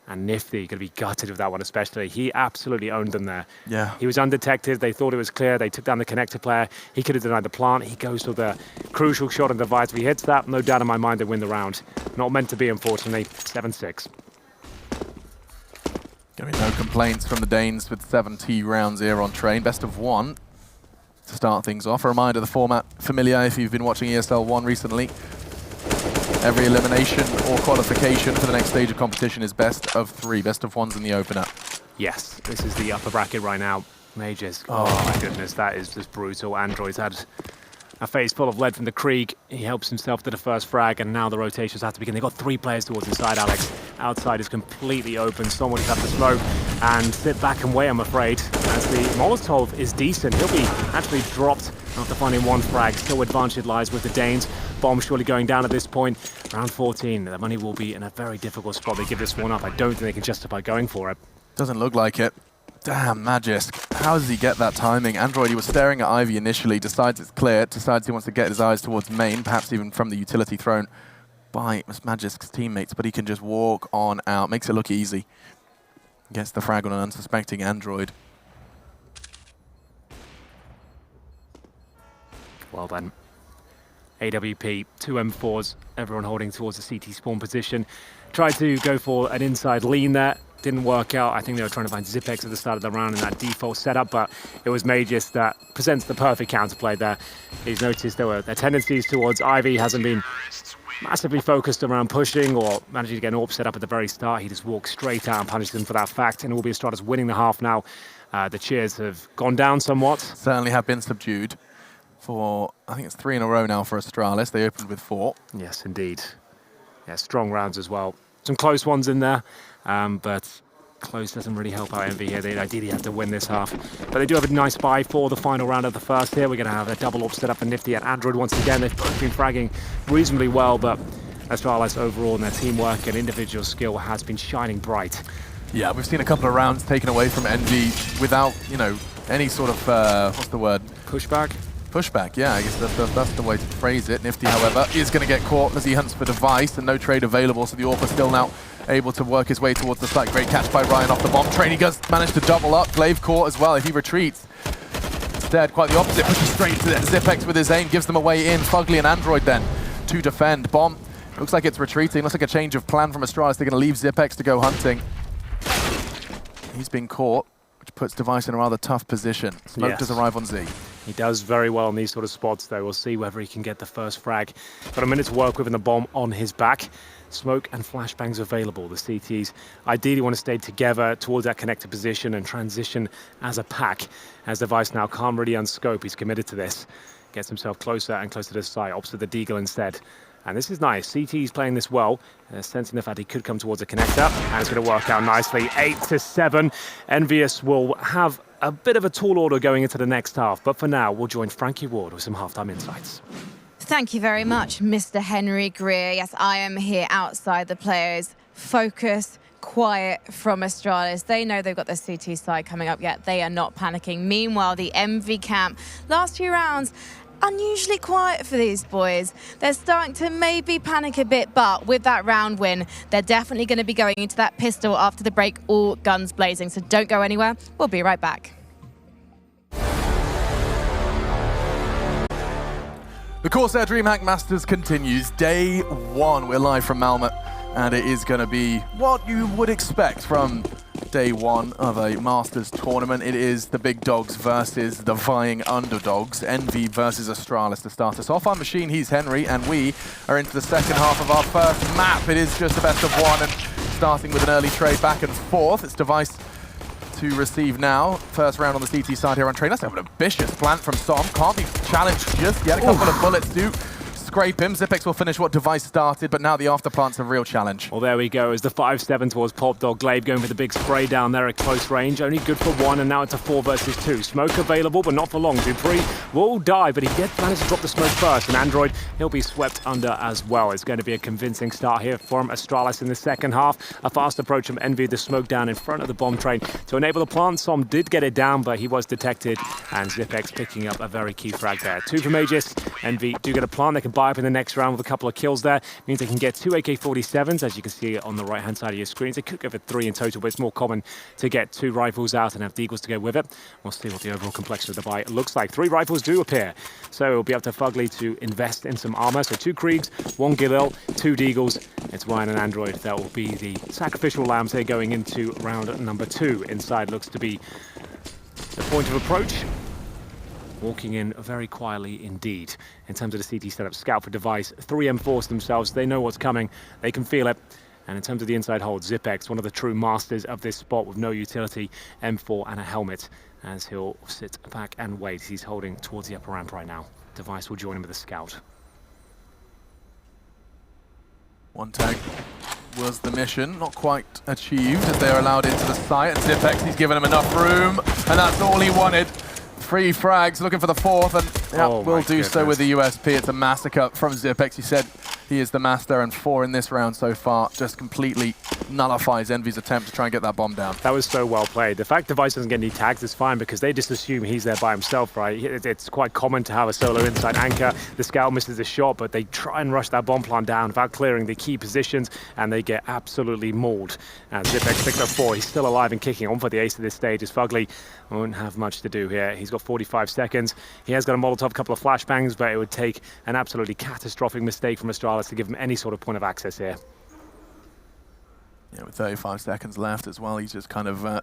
and Nifty going to be gutted with that one especially. He absolutely owned them there. Yeah. He was undetected. They thought it was clear. They took down the connector player. He could have denied the plant. He goes for the crucial shot on Device. If he hits that, no doubt in my mind they win the round. Not meant to be, unfortunately. 7-6. Going to be no complaints from the Danes with 70 rounds here on train. Best of 1 to start things off. A reminder, the format familiar if you've been watching ESL 1 recently. Every elimination or qualification for the next stage of competition is best of 3. Best of 1's in the opener. Yes, this is the upper bracket right now. Majors. Oh my goodness, that is just brutal. Android's had A face full of lead from the Krieg. He helps himself to the first frag, and now the rotations have to begin. They've got 3 players towards inside, Alex. Outside is completely open. Someone will have to smoke and sit back and wait, I'm afraid, as the Molotov is decent. He'll be actually dropped after finding 1 frag. Still advantage lies with the Danes. Bomb surely going down at this point. Round 14. The money will be in a very difficult spot. They give this one up. I don't think they can justify going for it. Doesn't look like it. Damn, Magisk. How does he get that timing? Android, he was staring at EnVy initially, decides it's clear, decides he wants to get his eyes towards main, perhaps even from the utility thrown by Magisk's teammates, but he can just walk on out. Makes it look easy. Gets the frag on an unsuspecting Android. Well then. AWP, 2 M4s, everyone holding towards the CT spawn position. Tried to go for an inside lean there. Didn't work out. I think they were trying to find Zipex at the start of the round in that default setup, but it was Magisk that presents the perfect counterplay there. He's noticed their tendencies towards EnVy hasn't been massively focused around pushing or managing to get an AWP set up at the very start. He just walked straight out and punished them for that fact, and it will be Astralis winning the half now. The cheers have gone down somewhat. Certainly have been subdued for, I think it's 3 in a row now for Astralis. They opened with 4. Yes, indeed. Yeah, strong rounds as well. Some close ones in there. But close doesn't really help out EnVy here. They ideally have to win this half. But they do have a nice buy for the final round of the first here. We're going to have a double up set up for Nifty and Android once again. They've both been fragging reasonably well, but Astralis overall in their teamwork and individual skill has been shining bright. Yeah, we've seen a couple of rounds taken away from EnVy without, you know, any sort of, what's the word? Pushback? Pushback, yeah, I guess that's the way to phrase it. Nifty, however, is going to get caught as he hunts for device and no trade available, so the AWP is still now able to work his way towards the site. Great catch by Ryan off the bomb train. He does manage to double up. Glaive caught as well. If he retreats, instead, quite the opposite. Pushes straight to Zipex with his aim, gives them a way in. Fugly and Android then to defend. Bomb looks like it's retreating. Looks like a change of plan from Astralis. They're going to leave Zipex to go hunting. He's been caught, which puts Device in a rather tough position. Smoke does arrive on Z. He does very well in these sort of spots, though. We'll see whether he can get the first frag. Got a minute to work with and the bomb on his back. Smoke and flashbangs available. The CTs ideally want to stay together towards that connected position and transition as a pack. As Device now can't really unscope, he's committed to this. Gets himself closer and closer to the site, opts to the Deagle instead. And this is nice. CT's playing this well, sensing the fact he could come towards a connector, and it's going to work out nicely. 8-7. EnVy will have a bit of a tall order going into the next half, but for now, we'll join Frankie Ward with some halftime insights. Thank you very much, Mr. Henry Greer. Yes, I am here outside the players. Focus, quiet from Astralis. They know they've got the CT side coming up, yet they are not panicking. Meanwhile, the EnVy camp, last few rounds, unusually quiet for these boys. They're starting to maybe panic a bit, but with that round win, they're definitely going to be going into that pistol after the break, all guns blazing. So don't go anywhere. We'll be right back. The CORSAIR DreamHack Masters continues. Day 1. We're live from Malmö, and it is going to be what you would expect from day 1 of a Masters tournament. It is the big dogs versus the vying underdogs. EnVy versus Astralis to start us off. I'm Machine, he's Henry, and we are into the second half of our first map. It is just a best of 1, and starting with an early trade back and forth. It's Device to receive now. First round on the CT side here on train. Let's have an ambitious plant from Som. Can't be challenged just yet. A couple of bullets do scrape him. Zipex will finish what Device started, but now the afterplant's a real challenge. Well, there we go. As the 5-7 towards Pop Dog. Glaive going for the big spray down there at close range. Only good for 1, and now it's a 4 versus 2. Smoke available, but not for long. Dupree will die, but he did manage to drop the smoke first, and Android, he'll be swept under as well. It's going to be a convincing start here from Astralis in the second half. A fast approach from EnVy, the smoke down in front of the bomb train to enable the plant. Som did get it down, but he was detected, and Zipex picking up a very key frag there. 2 for Magisk. EnVy do get a plant. They can buy up in the next round with a couple of kills there. Means they can get 2 AK-47s, as you can see on the right-hand side of your screens. They could go for 3 in total, but it's more common to get 2 rifles out and have Deagles to go with it. We'll see what the overall complexion of the buy looks like. 3 rifles do appear, so it'll be up to Fugly to invest in some armor. So 2 Kriegs, 1 Galil, 2 Deagles. It's Ryan and Android that will be the sacrificial lambs here going into round number 2. Inside looks to be the point of approach. Walking in very quietly indeed. In terms of the CT setup, scout for Device, 3 M4s themselves. They know what's coming. They can feel it. And in terms of the inside hold, Zipex, one of the true masters of this spot with no utility, M4 and a helmet, as he'll sit back and wait. He's holding towards the upper ramp right now. Device will join him with a scout. One tag was the mission, not quite achieved as they're allowed into the site. And Zipex, he's given him enough room, and that's all he wanted. 3 frags, looking for the 4th, and will do so with the USP. It's a massacre from Zipex. He said he is the master, and 4 in this round so far just completely nullifies EnVy's attempt to try and get that bomb down. That was so well played. The fact Device doesn't get any tags is fine because they just assume he's there by himself, right? It's quite common to have a solo inside anchor. The scout misses a shot, but they try and rush that bomb plant down without clearing the key positions, and they get absolutely mauled. And Zipex picks up 4. He's still alive and kicking on for the ace of this stage as Fugly won't have much to do here. He's got 45 seconds. He has got a Molotov, couple of flashbangs, but it would take an absolutely catastrophic mistake from Astralis to give him any sort of point of access here. Yeah, with 35 seconds left as well, he's just kind of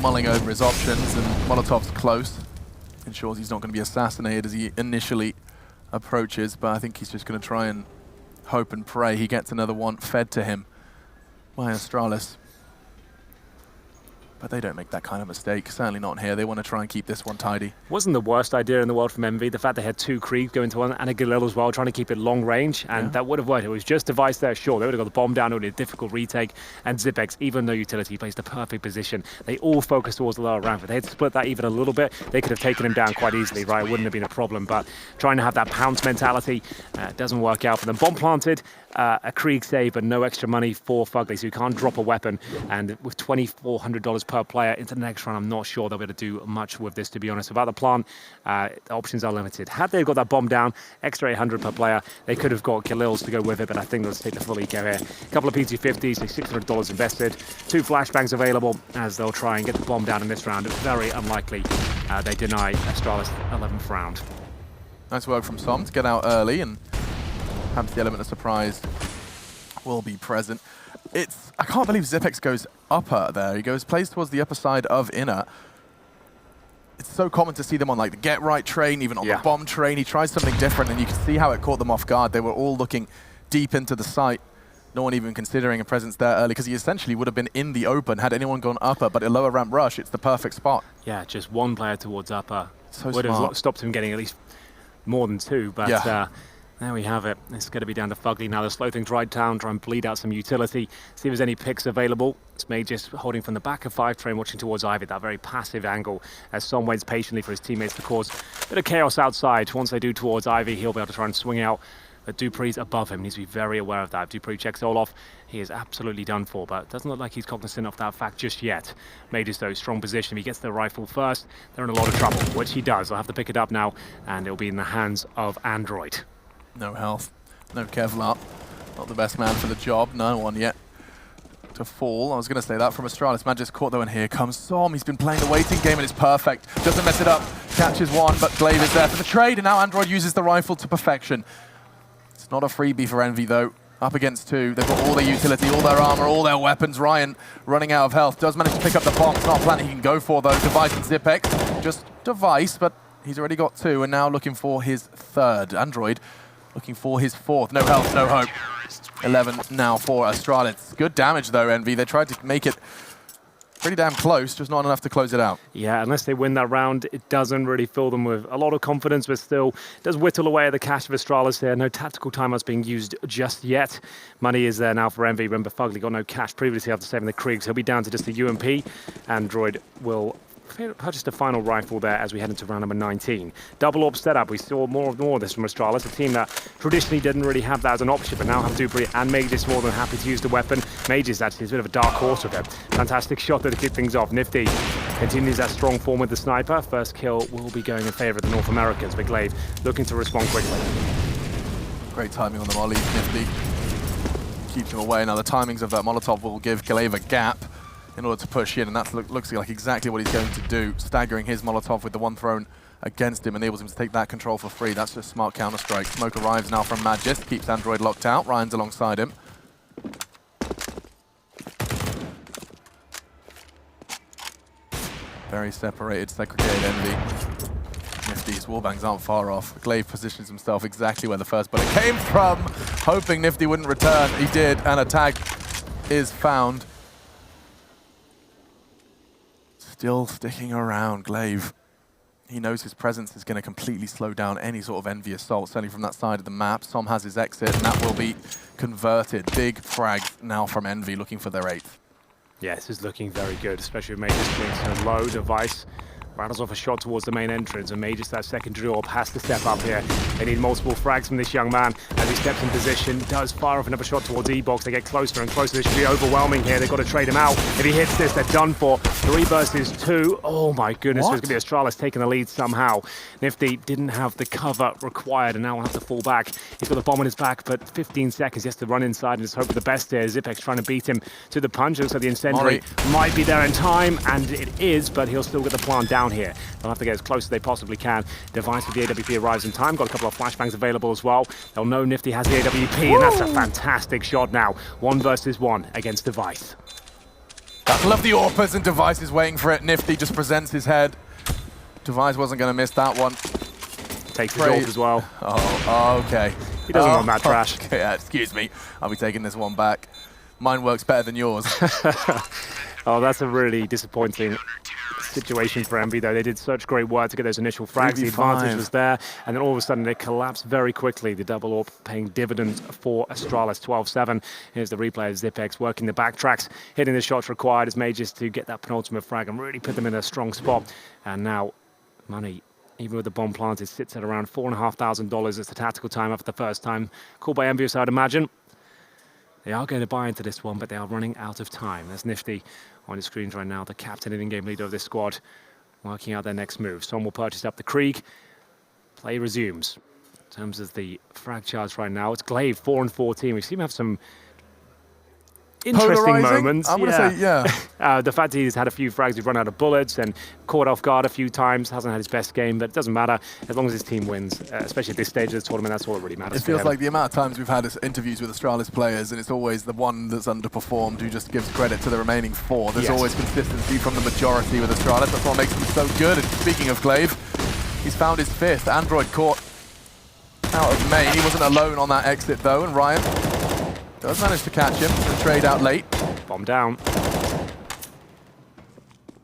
mulling over his options, and Molotov's close. Ensures he's not going to be assassinated as he initially approaches, but I think he's just going to try and hope and pray he gets another one fed to him by Astralis. But they don't make that kind of mistake, certainly not here. They want to try and keep this one tidy. Wasn't the worst idea in the world from EnVy. The fact they had 2 Krieg go into one and a Galil as well, trying to keep it long range, and that would have worked. It was just Device there, sure. They would have got the bomb down, it would have been a difficult retake, and Zipex, even though utility, plays the perfect position. They all focus towards the lower ramp. If they had split that even a little bit, they could have taken him down quite easily, right? It wouldn't have been a problem, but trying to have that pounce mentality doesn't work out for them. Bomb planted, a Krieg save, but no extra money for Fugly, so you can't drop a weapon, and with $2,400 per player into the next round, I'm not sure they'll be able to do much with this, to be honest. Without the plan, the options are limited. Had they got that bomb down, extra 800 per player, they could have got Galils to go with it, but I think they'll take the full eco here. A couple of PT50s, so $600 invested, 2 flashbangs available, as they'll try and get the bomb down in this round. It's very unlikely they deny Astralis 11th round. Nice work from Som to get out early, and perhaps the element of surprise will be present. I can't believe Zipex goes upper there. He plays towards the upper side of inner. It's so common to see them on like the get right train, even on the bomb train. He tries something different, and you can see how it caught them off guard. They were all looking deep into the site. No one even considering a presence there early, because he essentially would have been in the open had anyone gone upper, but a lower ramp rush, it's the perfect spot. Yeah, just 1 player towards upper. So would smart. have stopped him getting at least more than 2, but there we have it. It's going to be down to Fugly now. They'll slow things right down, try and bleed out some utility, see if there's any picks available. It's May just holding from the back of 5 train, watching towards EnVy, that very passive angle, as Som waits patiently for his teammates to cause a bit of chaos outside. Once they do towards EnVy, he'll be able to try and swing out. But Dupree's above him. He needs to be very aware of that. If Dupree checks all off, he is absolutely done for, but it doesn't look like he's cognizant of that fact just yet. Majors, though, strong position. If he gets the rifle first, they're in a lot of trouble, which he does. They'll have to pick it up now, and it'll be in the hands of Android. No health. No Kevlar, not the best man for the job. No one yet to fall. I was going to say that from Astralis. Man just caught though, and here comes Som. He's been playing the waiting game, and it's perfect. Doesn't mess it up. Catches one, but Glaive is there for the trade, and now Android uses the rifle to perfection. It's not a freebie for EnVy though. Up against 2. They've got all their utility, all their armor, all their weapons. Ryan running out of health. Does manage to pick up the bomb. It's not a plan he can go for though. Device and Zipex. Just Device, but he's already got 2, and now looking for his 3rd. Android looking for his 4th. No health, no hope. 11 now for Astralis. Good damage though, EnVy. They tried to make it pretty damn close, just not enough to close it out. Yeah, unless they win that round, it doesn't really fill them with a lot of confidence, but still does whittle away at the cash of Astralis here. No tactical timeouts being used just yet. Money is there now for EnVy. Remember, Fugly got no cash previously after saving the Kriegs. He'll be down to just the UMP. Android will purchased a final rifle there as we head into round number 19. Double AWP setup. We saw more of this from Astralis, a team that traditionally didn't really have that as an option, but now have Dupree and Mages more than happy to use the weapon. Mages actually is a bit of a dark horse with him. Fantastic shot there to kick things off. Nifty continues that strong form with the sniper. First kill will be going in favor of the North Americans, but Glaive looking to respond quickly. Great timing on the molly. Nifty keeps him away. Now the timings of that Molotov will give Glaive a gap in order to push in, and that looks like exactly what he's going to do. Staggering his Molotov with the one thrown against him enables him to take that control for free. That's just smart counter-strike. Smoke arrives now from Magis, keeps Android locked out. Ryan's alongside him. Very separated, segregated EnVy. Nifty's wallbangs aren't far off. Glaive positions himself exactly where the first bullet came from, hoping Nifty wouldn't return. He did, and a tag is found. Still sticking around, Glaive. He knows his presence is going to completely slow down any sort of EnVy assault, certainly from that side of the map. Som has his exit, and that will be converted. Big frag now from EnVy, looking for their 8th. Yeah, this is looking very good, especially with Mages being so low. Device rattles off a shot towards the main entrance, and Mages, that secondary orb, has to step up here. They need multiple frags from this young man as he steps in position. Does fire off another shot towards E-Box. They get closer and closer. This should be overwhelming here. They've got to trade him out. If he hits this, they're done for. 3 versus 2. Oh my goodness, there's going to be Astralis taking the lead somehow. Nifty didn't have the cover required and now will have to fall back. He's got the bomb on his back, but 15 seconds. He has to run inside and just hope for the best here. Zipex trying to beat him to the punch. Looks like the incendiary might be there in time, and it is, but he'll still get the plant down here. They'll have to get as close as they possibly can. Device with the AWP arrives in time. Got a couple of flashbangs available as well. They'll know Nifty has the AWP, and that's a fantastic shot now. 1 versus 1 against Device. Battle of the Orpas, and Device is waiting for it. Nifty just presents his head. Device wasn't going to miss that one. Takes his ult as well. Oh, okay. He doesn't want that trash. Okay, yeah, excuse me. I'll be taking this one back. Mine works better than yours. Oh, that's a really disappointing situation for EnVy, though. They did such great work to get those initial frags. The advantage was there, and then all of a sudden they collapsed very quickly. The double AWP paying dividends for Astralis. 12-7. Here's the replay of Zipex working the backtracks, hitting the shots required as Mages to get that penultimate frag and really put them in a strong spot. And now money, even with the bomb planted, sits at around $4,500. It's the tactical time after the first time. Called by EnVy, I'd imagine. They are going to buy into this one, but they are running out of time. There's Nifty on the screens right now, the captain and in-game leader of this squad, working out their next move. Som will purchase up the Krieg. Play resumes. In terms of the frag charge right now, it's Glaive, 4 and 14. We seem to have some interesting moments. I'm going to say, yeah. The fact he's had a few frags, he's run out of bullets and caught off guard a few times, hasn't had his best game, but it doesn't matter as long as his team wins, especially at this stage of the tournament. That's all that really matters. It feels like the amount of times we've had interviews with Astralis players, and it's always the one that's underperformed who just gives credit to the remaining 4. There's always consistency from the majority with Astralis. That's what makes them so good. And speaking of Glaive, he's found his 5th. Android caught out of main. He wasn't alone on that exit, though, and Ryan does manage to catch him and trade out late. Bomb down.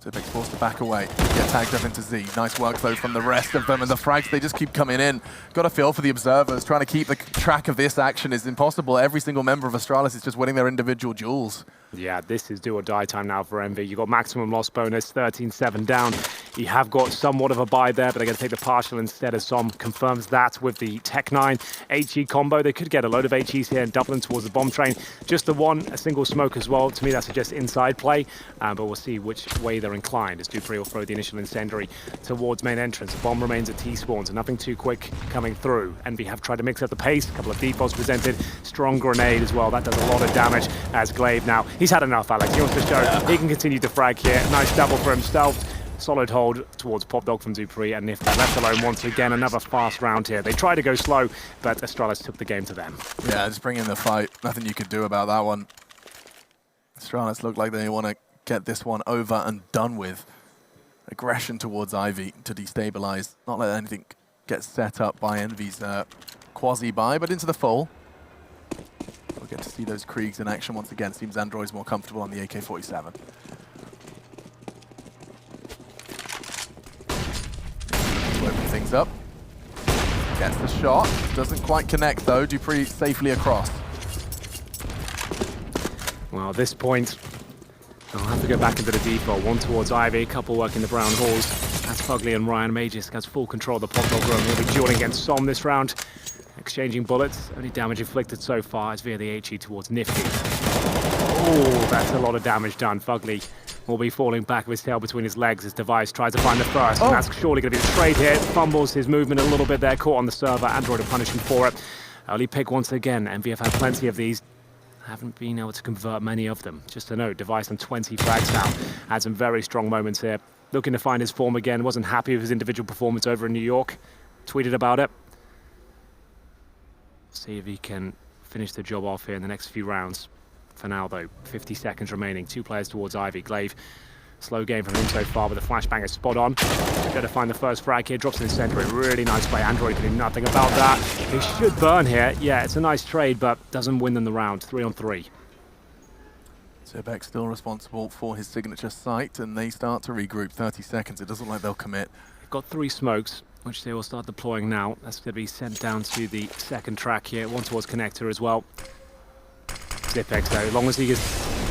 Zipex forced to back away. Get tagged up into Z. Nice work, though, from the rest of them. And the frags, they just keep coming in. Got a feel for the observers. Trying to keep the track of this action is impossible. Every single member of Astralis is just winning their individual duels. Yeah, this is do or die time now for EnVy. You've got maximum loss bonus, 13-7 down. You have got somewhat of a buy there, but they're going to take the partial instead, as Som confirms that with the Tech-9 HE combo. They could get a load of HEs here and double them towards the bomb train. Just the one, a single smoke as well. To me, that suggests inside play, but we'll see which way they're inclined as dupreeh will throw the initial incendiary towards main entrance. The bomb remains at T-spawn, so nothing too quick coming through. EnVy have tried to mix up the pace. A couple of defaults presented. Strong grenade as well. That does a lot of damage as Glaive now. He's had enough, Alex. He wants to show he can continue to frag here. Nice double for himself. Solid hold towards Pop Dog from dupreeh, and Nifty left alone once again. Another fast round here. They tried to go slow, but Astralis took the game to them. Yeah, just bring in the fight. Nothing you could do about that one. Astralis look like they want to get this one over and done with. Aggression towards EnVy to destabilize. Not let anything get set up by EnVy's quasi-buy, but into the full. We'll get to see those Kriegs in action once again. Seems Android's more comfortable on the AK-47. Open things up. Gets the shot. Doesn't quite connect though. dupreeh safely across. Well, at this point, I'll have to go back into the default. One towards EnVy, a couple working the brown halls. That's Fugly and Ryan. Mages has full control of the Pop Dog room. He'll be dueling against Som this round. Exchanging bullets. Only damage inflicted so far is via the HE towards Nifty. Oh, that's a lot of damage done. Fugly will be falling back with his tail between his legs as Device tries to find the first. And that's surely going to be the trade here. Fumbles his movement a little bit there. Caught on the server. Android will punish him for it. Early pick once again. EnVy have had plenty of these. Haven't been able to convert many of them. Just a note, Device on 20 frags now. Had some very strong moments here. Looking to find his form again. Wasn't happy with his individual performance over in New York. Tweeted about it. See if he can finish the job off here in the next few rounds. For now, though, 50 seconds remaining. 2 players towards EnVy. Glaive, slow game from him so far, but the flashbang is spot on. Got to find the first frag here. Drops in the center. Really nice play. Android can do nothing about that. He should burn here. Yeah, it's a nice trade, but doesn't win them the round. 3 on 3. Zipek still responsible for his signature site, and they start to regroup. 30 seconds. It doesn't look like they'll commit. They've got 3 smokes, which they will start deploying now. That's going to be sent down to the second track here, one towards connector as well. Zipek, though, as long as he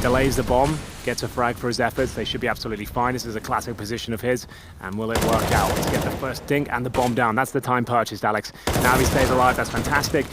delays the bomb, gets a frag for his efforts, they should be absolutely fine. This is a classic position of his, and will it work out? Let's get the first dink and the bomb down. That's the time purchased, Alex. Now he stays alive, that's fantastic.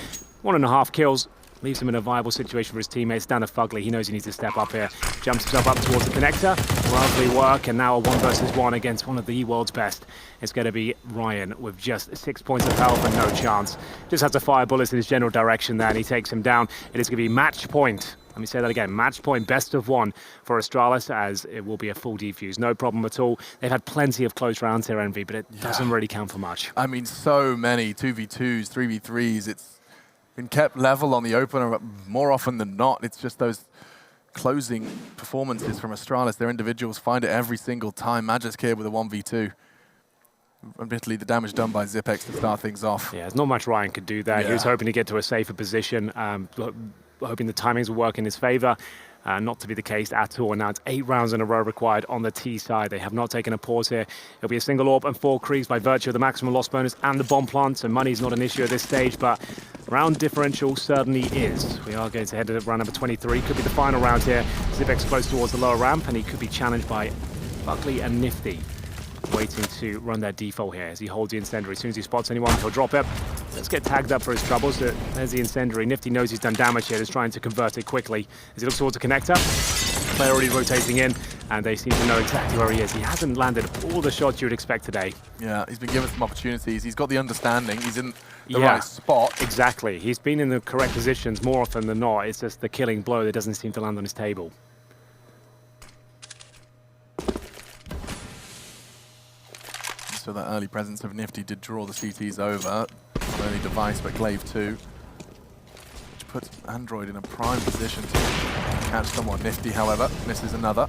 1.5 kills. Leaves him in a viable situation for his teammates. Down to Fugly, he knows he needs to step up here. Jumps himself up towards the connector. Lovely work, and now a 1 versus 1 against one of the world's best. It's going to be Ryan with just 6 points of health and no chance. Just has to fire bullets in his general direction there, and he takes him down. It is going to be match point. Let me say that again, match point, best of 1 for Astralis, as it will be a full defuse. No problem at all. They've had plenty of close rounds here, EnVy, but it doesn't really count for much. I mean, so many 2v2s, 3v3s. It's been kept level on the opener, but more often than not, it's just those closing performances from Astralis. Their individuals find it every single time. Magisk here with a 1v2. Admittedly, the damage done by Zipex to start things off. Yeah, there's not much Ryan could do there. Yeah. He was hoping to get to a safer position, hoping the timings will work in his favor. Not to be the case at all. And now it's 8 rounds in a row required on the T side. They have not taken a pause here. It'll be a single orb and 4 creeps by virtue of the maximum loss bonus and the bomb plant. So money's not an issue at this stage, but round differential certainly is. We are going to head to round number 23. Could be the final round here. Zipek's close towards the lower ramp, and he could be challenged by Buckley and Nifty, waiting to run their default here as he holds the incendiary. As soon as he spots anyone, he'll drop it. Let's get tagged up for his troubles. There's the incendiary. Nifty knows he's done damage here. He's trying to convert it quickly as he looks towards the connector. Player already rotating in, and they seem to know exactly where he is. He hasn't landed all the shots you would expect today. Yeah, he's been given some opportunities. He's got the understanding. He's in the right spot. Exactly. He's been in the correct positions more often than not. It's just the killing blow that doesn't seem to land on his table. So that early presence of Nifty did draw the CTs over. Early device, but Glaive 2. Which puts Android in a prime position to catch someone. Nifty, however, misses another.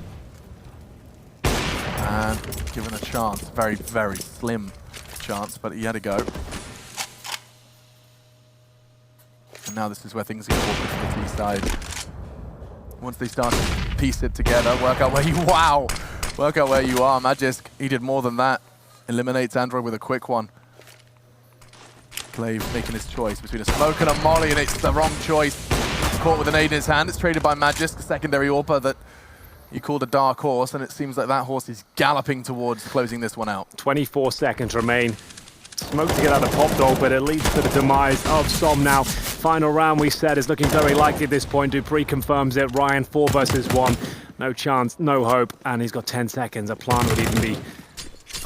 And given a chance, very, very slim chance, but he had a go. And now this is where things get awkward for the T side. Once they start to piece it together, work out where you are. Magisk, he did more than that. Eliminates Android with a quick one. Glaive making his choice between a smoke and a molly, and it's the wrong choice. He's caught with an aid in his hand. It's traded by Magisk, a secondary AWPer that you called a dark horse, and it seems like that horse is galloping towards closing this one out. 24 seconds remain. Smoke to get out of Pop Dog, but it leads to the demise of Som now. Final round, we said, is looking very likely at this point. Dupree confirms it. Ryan, 4 versus 1. No chance, no hope, and he's got 10 seconds. A plan would even be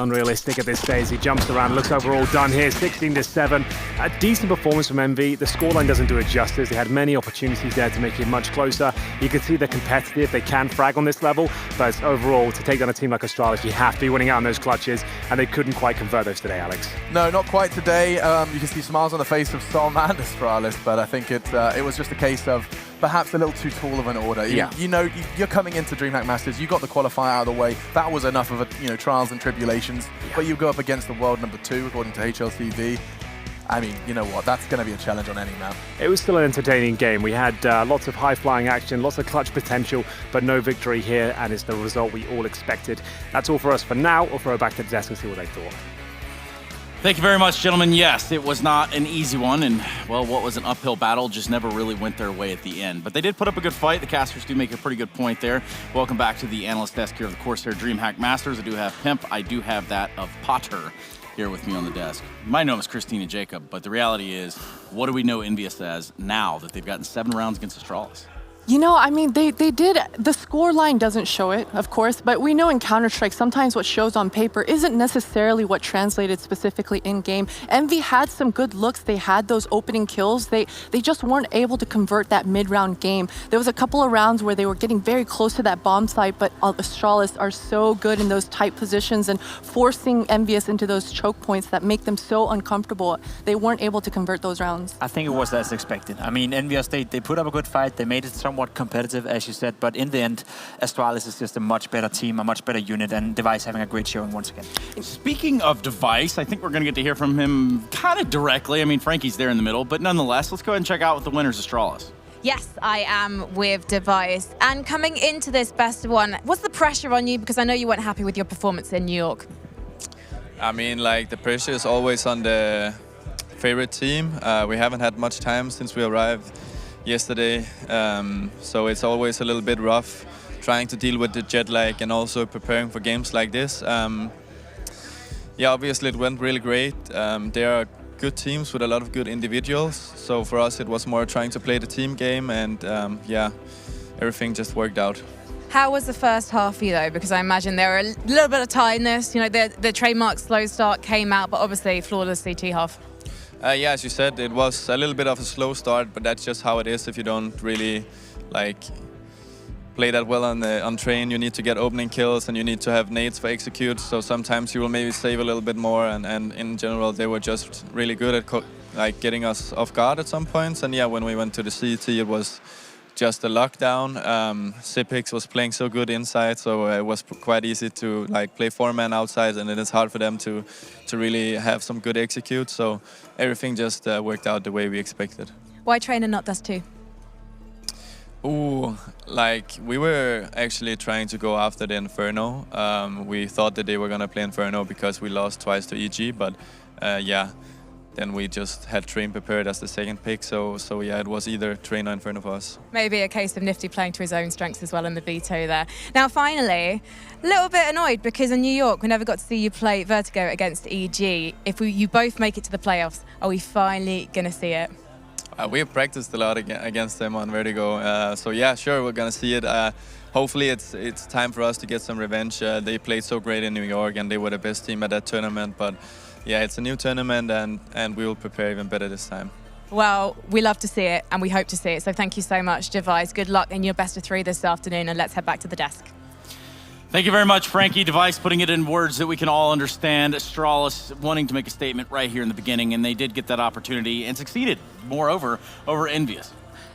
unrealistic at this stage. He jumps around, looks overall done here, 16-7. A decent performance from EnVy. The scoreline doesn't do it justice. They had many opportunities there to make it much closer. You can see they're competitive. They can frag on this level, but overall, to take down a team like Astralis, you have to be winning out in those clutches, and they couldn't quite convert those today, Alex. No, not quite today. You can see smiles on the face of Som and Astralis, but I think it was just a case of perhaps a little too tall of an order. You know, you're coming into DreamHack Masters, you got the qualifier out of the way. That was enough of a, trials and tribulations. But you go up against the world number 2, according to HLTV. I mean, you know what? That's going to be a challenge on any map. It was still an entertaining game. We had lots of high-flying action, lots of clutch potential, but no victory here, and it's the result we all expected. That's all for us for now. We'll throw it back to the desk and see what they thought. Thank you very much, gentlemen. Yes, it was not an easy one, and, well, what was an uphill battle just never really went their way at the end. But they did put up a good fight. The casters do make a pretty good point there. Welcome back to the analyst desk here of the CORSAIR DreamHack Masters. I do have Pimp. I do have that of Potter here with me on the desk. You might know him as Christina Jacob, but the reality is, what do we know EnVy as now that they've gotten 7 rounds against Astralis? You know, I mean, they did, the score line doesn't show it, of course, but we know in Counter-Strike, sometimes what shows on paper isn't necessarily what translated specifically in-game. EnVy had some good looks. They had those opening kills. They just weren't able to convert that mid-round game. There was a couple of rounds where they were getting very close to that bomb site, but Astralis are so good in those tight positions and forcing EnVy into those choke points that make them so uncomfortable. They weren't able to convert those rounds. I think it was as expected. I mean, EnVy, they put up a good fight. They made it somewhat competitive, as you said, but in the end, Astralis is just a much better team, a much better unit, and Device having a great showing once again. Speaking of Device, I think we're going to get to hear from him kind of directly. I mean, Frankie's there in the middle, but nonetheless, let's go ahead and check out what the winners Astralis. Yes, I am with Device. And coming into this best of one, what's the pressure on you? Because I know you weren't happy with your performance in New York. I mean, like, the pressure is always on the favorite team. We haven't had much time since we arrived yesterday, so it's always a little bit rough trying to deal with the jet lag and also preparing for games like this. Yeah, obviously it went really great. There are good teams with a lot of good individuals, so for us it was more trying to play the team game, and yeah, everything just worked out. How was the first half for you though? Because I imagine there were a little bit of tiredness. You know, the trademark slow start came out, but obviously flawless CT half. Yeah, as you said, it was a little bit of a slow start, but that's just how it is if you don't really like play that well on train. You need to get opening kills and you need to have nades for execute. So sometimes you will maybe save a little bit more. And in general, they were just really good at like getting us off guard at some points. And yeah, when we went to the CT, it was just a lockdown. Sipix was playing so good inside, so it was quite easy to like play 4-man outside, and it is hard for them to really have some good execute. So everything just worked out the way we expected. Why train and not Dust 2? Ooh, like we were actually trying to go after the Inferno. We thought that they were gonna play Inferno because we lost twice to EG, but yeah. Then we just had Train prepared as the second pick, so yeah, it was either Train or Inferno for us. Maybe a case of Nifty playing to his own strengths as well in the veto there. Now finally, a little bit annoyed because in New York we never got to see you play Vertigo against EG. If you both make it to the playoffs, are we finally going to see it? We have practiced a lot against them on Vertigo, so yeah, sure, we're going to see it. Hopefully it's time for us to get some revenge. They played so great in New York and they were the best team at that tournament, but yeah, it's a new tournament and we will prepare even better this time. Well, we love to see it and we hope to see it. So thank you so much, Device. Good luck in your best of 3 this afternoon, and let's head back to the desk. Thank you very much, Frankie. Device putting it in words that we can all understand. Astralis wanting to make a statement right here in the beginning, and they did get that opportunity and succeeded, moreover, over EnVyUs.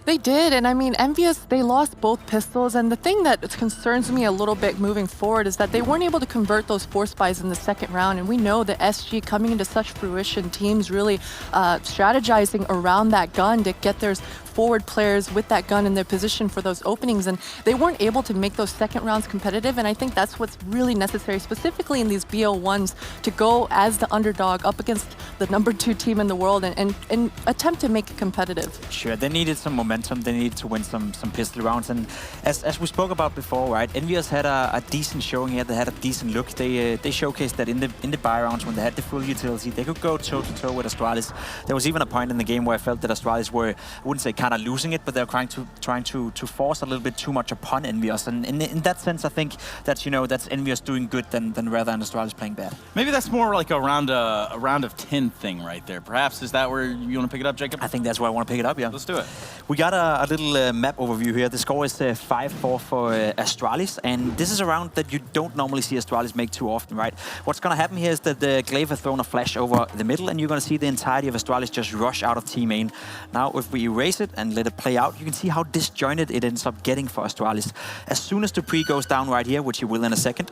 They did, and I mean, EnVyUs, they lost both pistols, and the thing that concerns me a little bit moving forward is that they weren't able to convert those force buys in the second round, and we know that SG coming into such fruition, teams really strategizing around that gun to get their forward players with that gun in their position for those openings, and they weren't able to make those second rounds competitive, and I think that's what's really necessary, specifically in these BO1s, to go as the underdog up against the #2 team in the world and attempt to make it competitive. Sure, they needed some momentum, they needed to win some pistol rounds, and as we spoke about before, right, EnVyUs had a decent showing here, they had a decent look, they showcased that in the buy rounds when they had the full utility, they could go toe-to-toe with Astralis. There was even a point in the game where I felt that Astralis were, I wouldn't say kind of losing it, but they're trying to force a little bit too much upon EnVyUs, and in that sense, I think that, you know, that's EnVyUs doing good than rather than Astralis playing bad. Maybe that's more like a round of 10 thing right there. Perhaps is that where you want to pick it up, Jacob? I think that's where I want to pick it up. Yeah, let's do it. We got a little map overview here. The score is 5-4 for Astralis, and this is a round that you don't normally see Astralis make too often, right? What's going to happen here is that the Glaive has thrown a flash over the middle, and you're going to see the entirety of Astralis just rush out of Team main. Now, if we erase it and let it play out, you can see how disjointed it ends up getting for Astralis. As soon as the pre goes down right here, which he will in a second,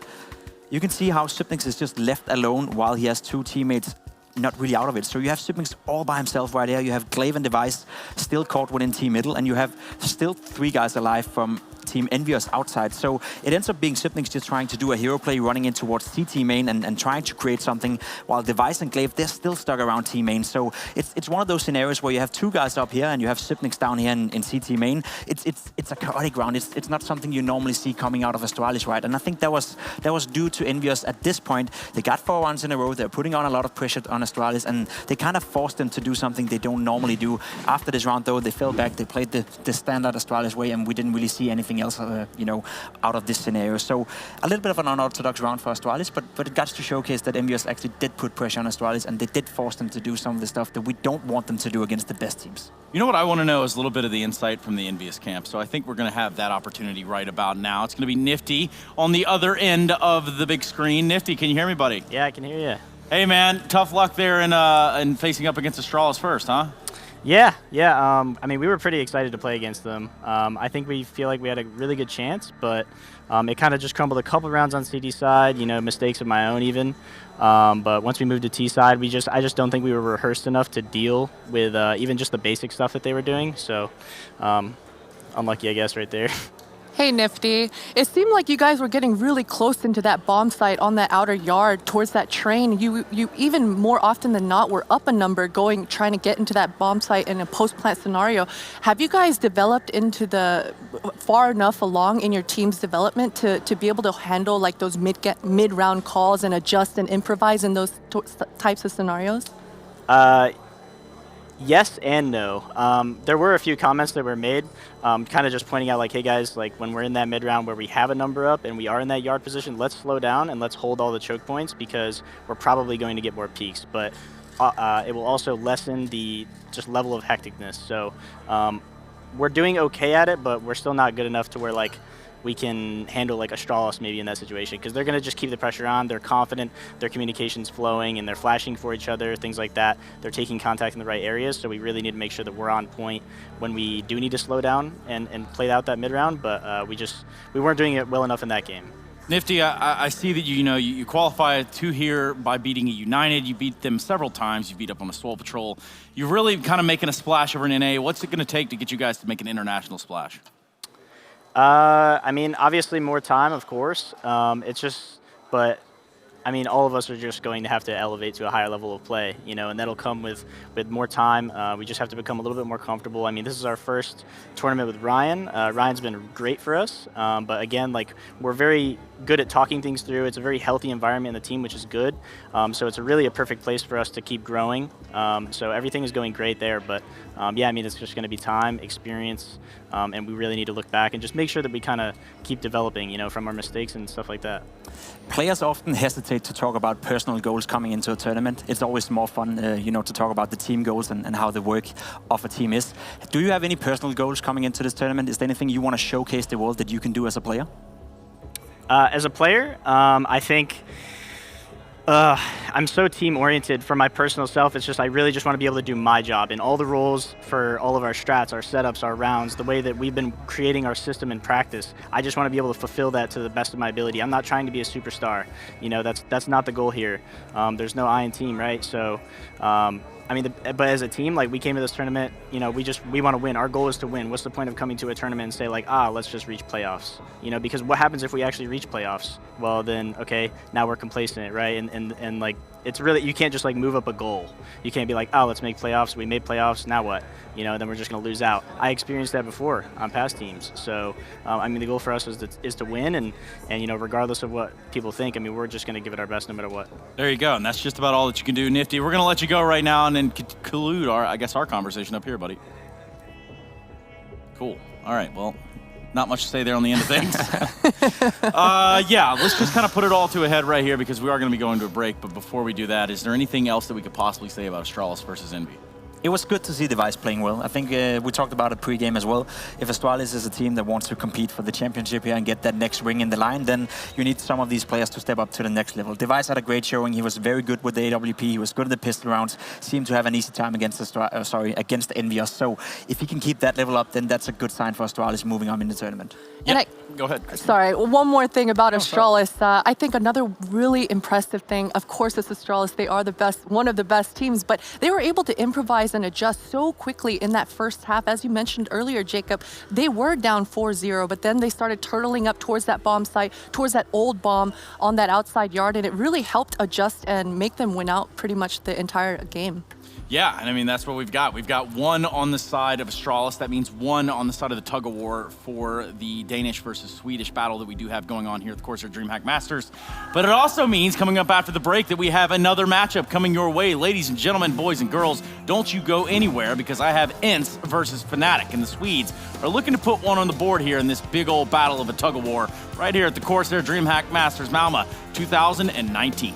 you can see how Sipnix is just left alone while he has 2 teammates not really out of it. So you have Sipnix all by himself right there. You have Glaive and Device still caught within Team middle, and you have still 3 guys alive from Team EnVyUs outside. So it ends up being Sipnix just trying to do a hero play, running in towards CT main and trying to create something, while Device and Glaive, they're still stuck around Team main. So it's one of those scenarios where you have 2 guys up here and you have Sipnix down here in CT main. It's a chaotic round. It's not something you normally see coming out of Astralis, right? And I think that was due to EnVyUs at this point. They got 4 rounds in a row. They're putting on a lot of pressure on Astralis, and they kind of forced them to do something they don't normally do. After this round, though, they fell back. They played the standard Astralis way, and we didn't really see anything else, you know, out of this scenario. So a little bit of an unorthodox round for Astralis, but it got to showcase that EnVyUs actually did put pressure on Astralis, and they did force them to do some of the stuff that we don't want them to do against the best teams. You know what I want to know is a little bit of the insight from the EnVyUs camp. So I think we're going to have that opportunity right about now. It's going to be Nifty on the other end of the big screen. Nifty, can you hear me, buddy? Yeah, I can hear you. Hey, man, tough luck there in facing up against Astralis first, huh? Yeah. I mean, we were pretty excited to play against them. I think we feel like we had a really good chance, but it kind of just crumbled a couple rounds on CD side, you know, mistakes of my own even. But once we moved to T side, I just don't think we were rehearsed enough to deal with even just the basic stuff that they were doing. So unlucky, I guess, right there. Hey, Nifty. It seemed like you guys were getting really close into that bomb site on that outer yard towards that train. You even more often than not were up a number trying to get into that bomb site in a post-plant scenario. Have you guys developed into far enough along in your team's development to be able to handle like those mid-round calls and adjust and improvise in those types of scenarios? Yes and no. There were a few comments that were made, kind of just pointing out like, hey guys, like when we're in that mid-round where we have a number up and we are in that yard position, let's slow down and let's hold all the choke points because we're probably going to get more peaks. But it will also lessen the just level of hecticness. So we're doing okay at it, but we're still not good enough to where like we can handle like Astralis maybe in that situation, because they're going to just keep the pressure on. They're confident, their communication's flowing, and they're flashing for each other, things like that. They're taking contact in the right areas, so we really need to make sure that we're on point when we do need to slow down and play out that mid-round, but we weren't doing it well enough in that game. Nifty, I see that you qualify 2 here by beating a United. You beat them several times. You beat up on a Swole Patrol. You're really kind of making a splash over in NA. What's it going to take to get you guys to make an international splash? I mean, obviously more time, of course. But I mean, all of us are just going to have to elevate to a higher level of play, and that'll come with more time. We just have to become a little bit more comfortable. I mean, this is our first tournament with Ryan. Ryan's been great for us, but again, like we're very good at talking things through. It's a very healthy environment in the team, which is good. So it's really a perfect place for us to keep growing. So everything is going great there, but yeah, I mean, it's just going to be time, experience, and we really need to look back and just make sure that we kind of keep developing, from our mistakes and stuff like that. Players often hesitate to talk about personal goals coming into a tournament. It's always more fun, to talk about the team goals and how the work of a team is. Do you have any personal goals coming into this tournament? Is there anything you want to showcase the world that you can do as a player? As a player, I think I'm so team-oriented for my personal self. It's just I really just want to be able to do my job. And all the roles for all of our strats, our setups, our rounds, the way that we've been creating our system in practice, I just want to be able to fulfill that to the best of my ability. I'm not trying to be a superstar. That's not the goal here. There's no I in team, right? So, I mean, but as a team, like we came to this tournament, we want to win. Our goal is to win. What's the point of coming to a tournament and say like, let's just reach playoffs? Because what happens if we actually reach playoffs? Well, then, okay, now we're complacent, right? And like, it's really, you can't just like move up a goal. You can't be like, let's make playoffs. We made playoffs. Now what? Then we're just going to lose out. I experienced that before on past teams. So, I mean, the goal for us is to win. And regardless of what people think, I mean, we're just going to give it our best no matter what. There you go. And that's just about all that you can do, Nifty. We're going to let you go right now and then conclude our conversation up here, buddy. Cool. All right. Well, not much to say there on the end of things. Yeah, let's just kind of put it all to a head right here because we are going to be going to a break. But before we do that, is there anything else that we could possibly say about Astralis versus EnVy? It was good to see Device playing well. I think we talked about it pre-game as well. If Astralis is a team that wants to compete for the championship here and get that next ring in the line, then you need some of these players to step up to the next level. Device had a great showing. He was very good with the AWP. He was good in the pistol rounds. Seemed to have an easy time against EnVy. So if he can keep that level up, then that's a good sign for Astralis moving on in the tournament. Yeah, go ahead, Christine. Sorry, one more thing about Astralis. I think another really impressive thing, of course, is Astralis. They are one of the best teams, but they were able to improvise and adjust so quickly in that first half. As you mentioned earlier, Jacob, they were down 4-0, but then they started turtling up towards that bomb site, towards that old bomb on that outside yard, and it really helped adjust and make them win out pretty much the entire game. Yeah, and I mean, that's what we've got. We've got one on the side of Astralis. That means one on the side of the tug-of-war for the Danish versus Swedish battle that we do have going on here at the CORSAIR DreamHack Masters. But it also means, coming up after the break, that we have another matchup coming your way. Ladies and gentlemen, boys and girls, don't you go anywhere because I have EnVy versus Fnatic, and the Swedes are looking to put one on the board here in this big old battle of a tug-of-war right here at the CORSAIR DreamHack Masters Malmö 2019.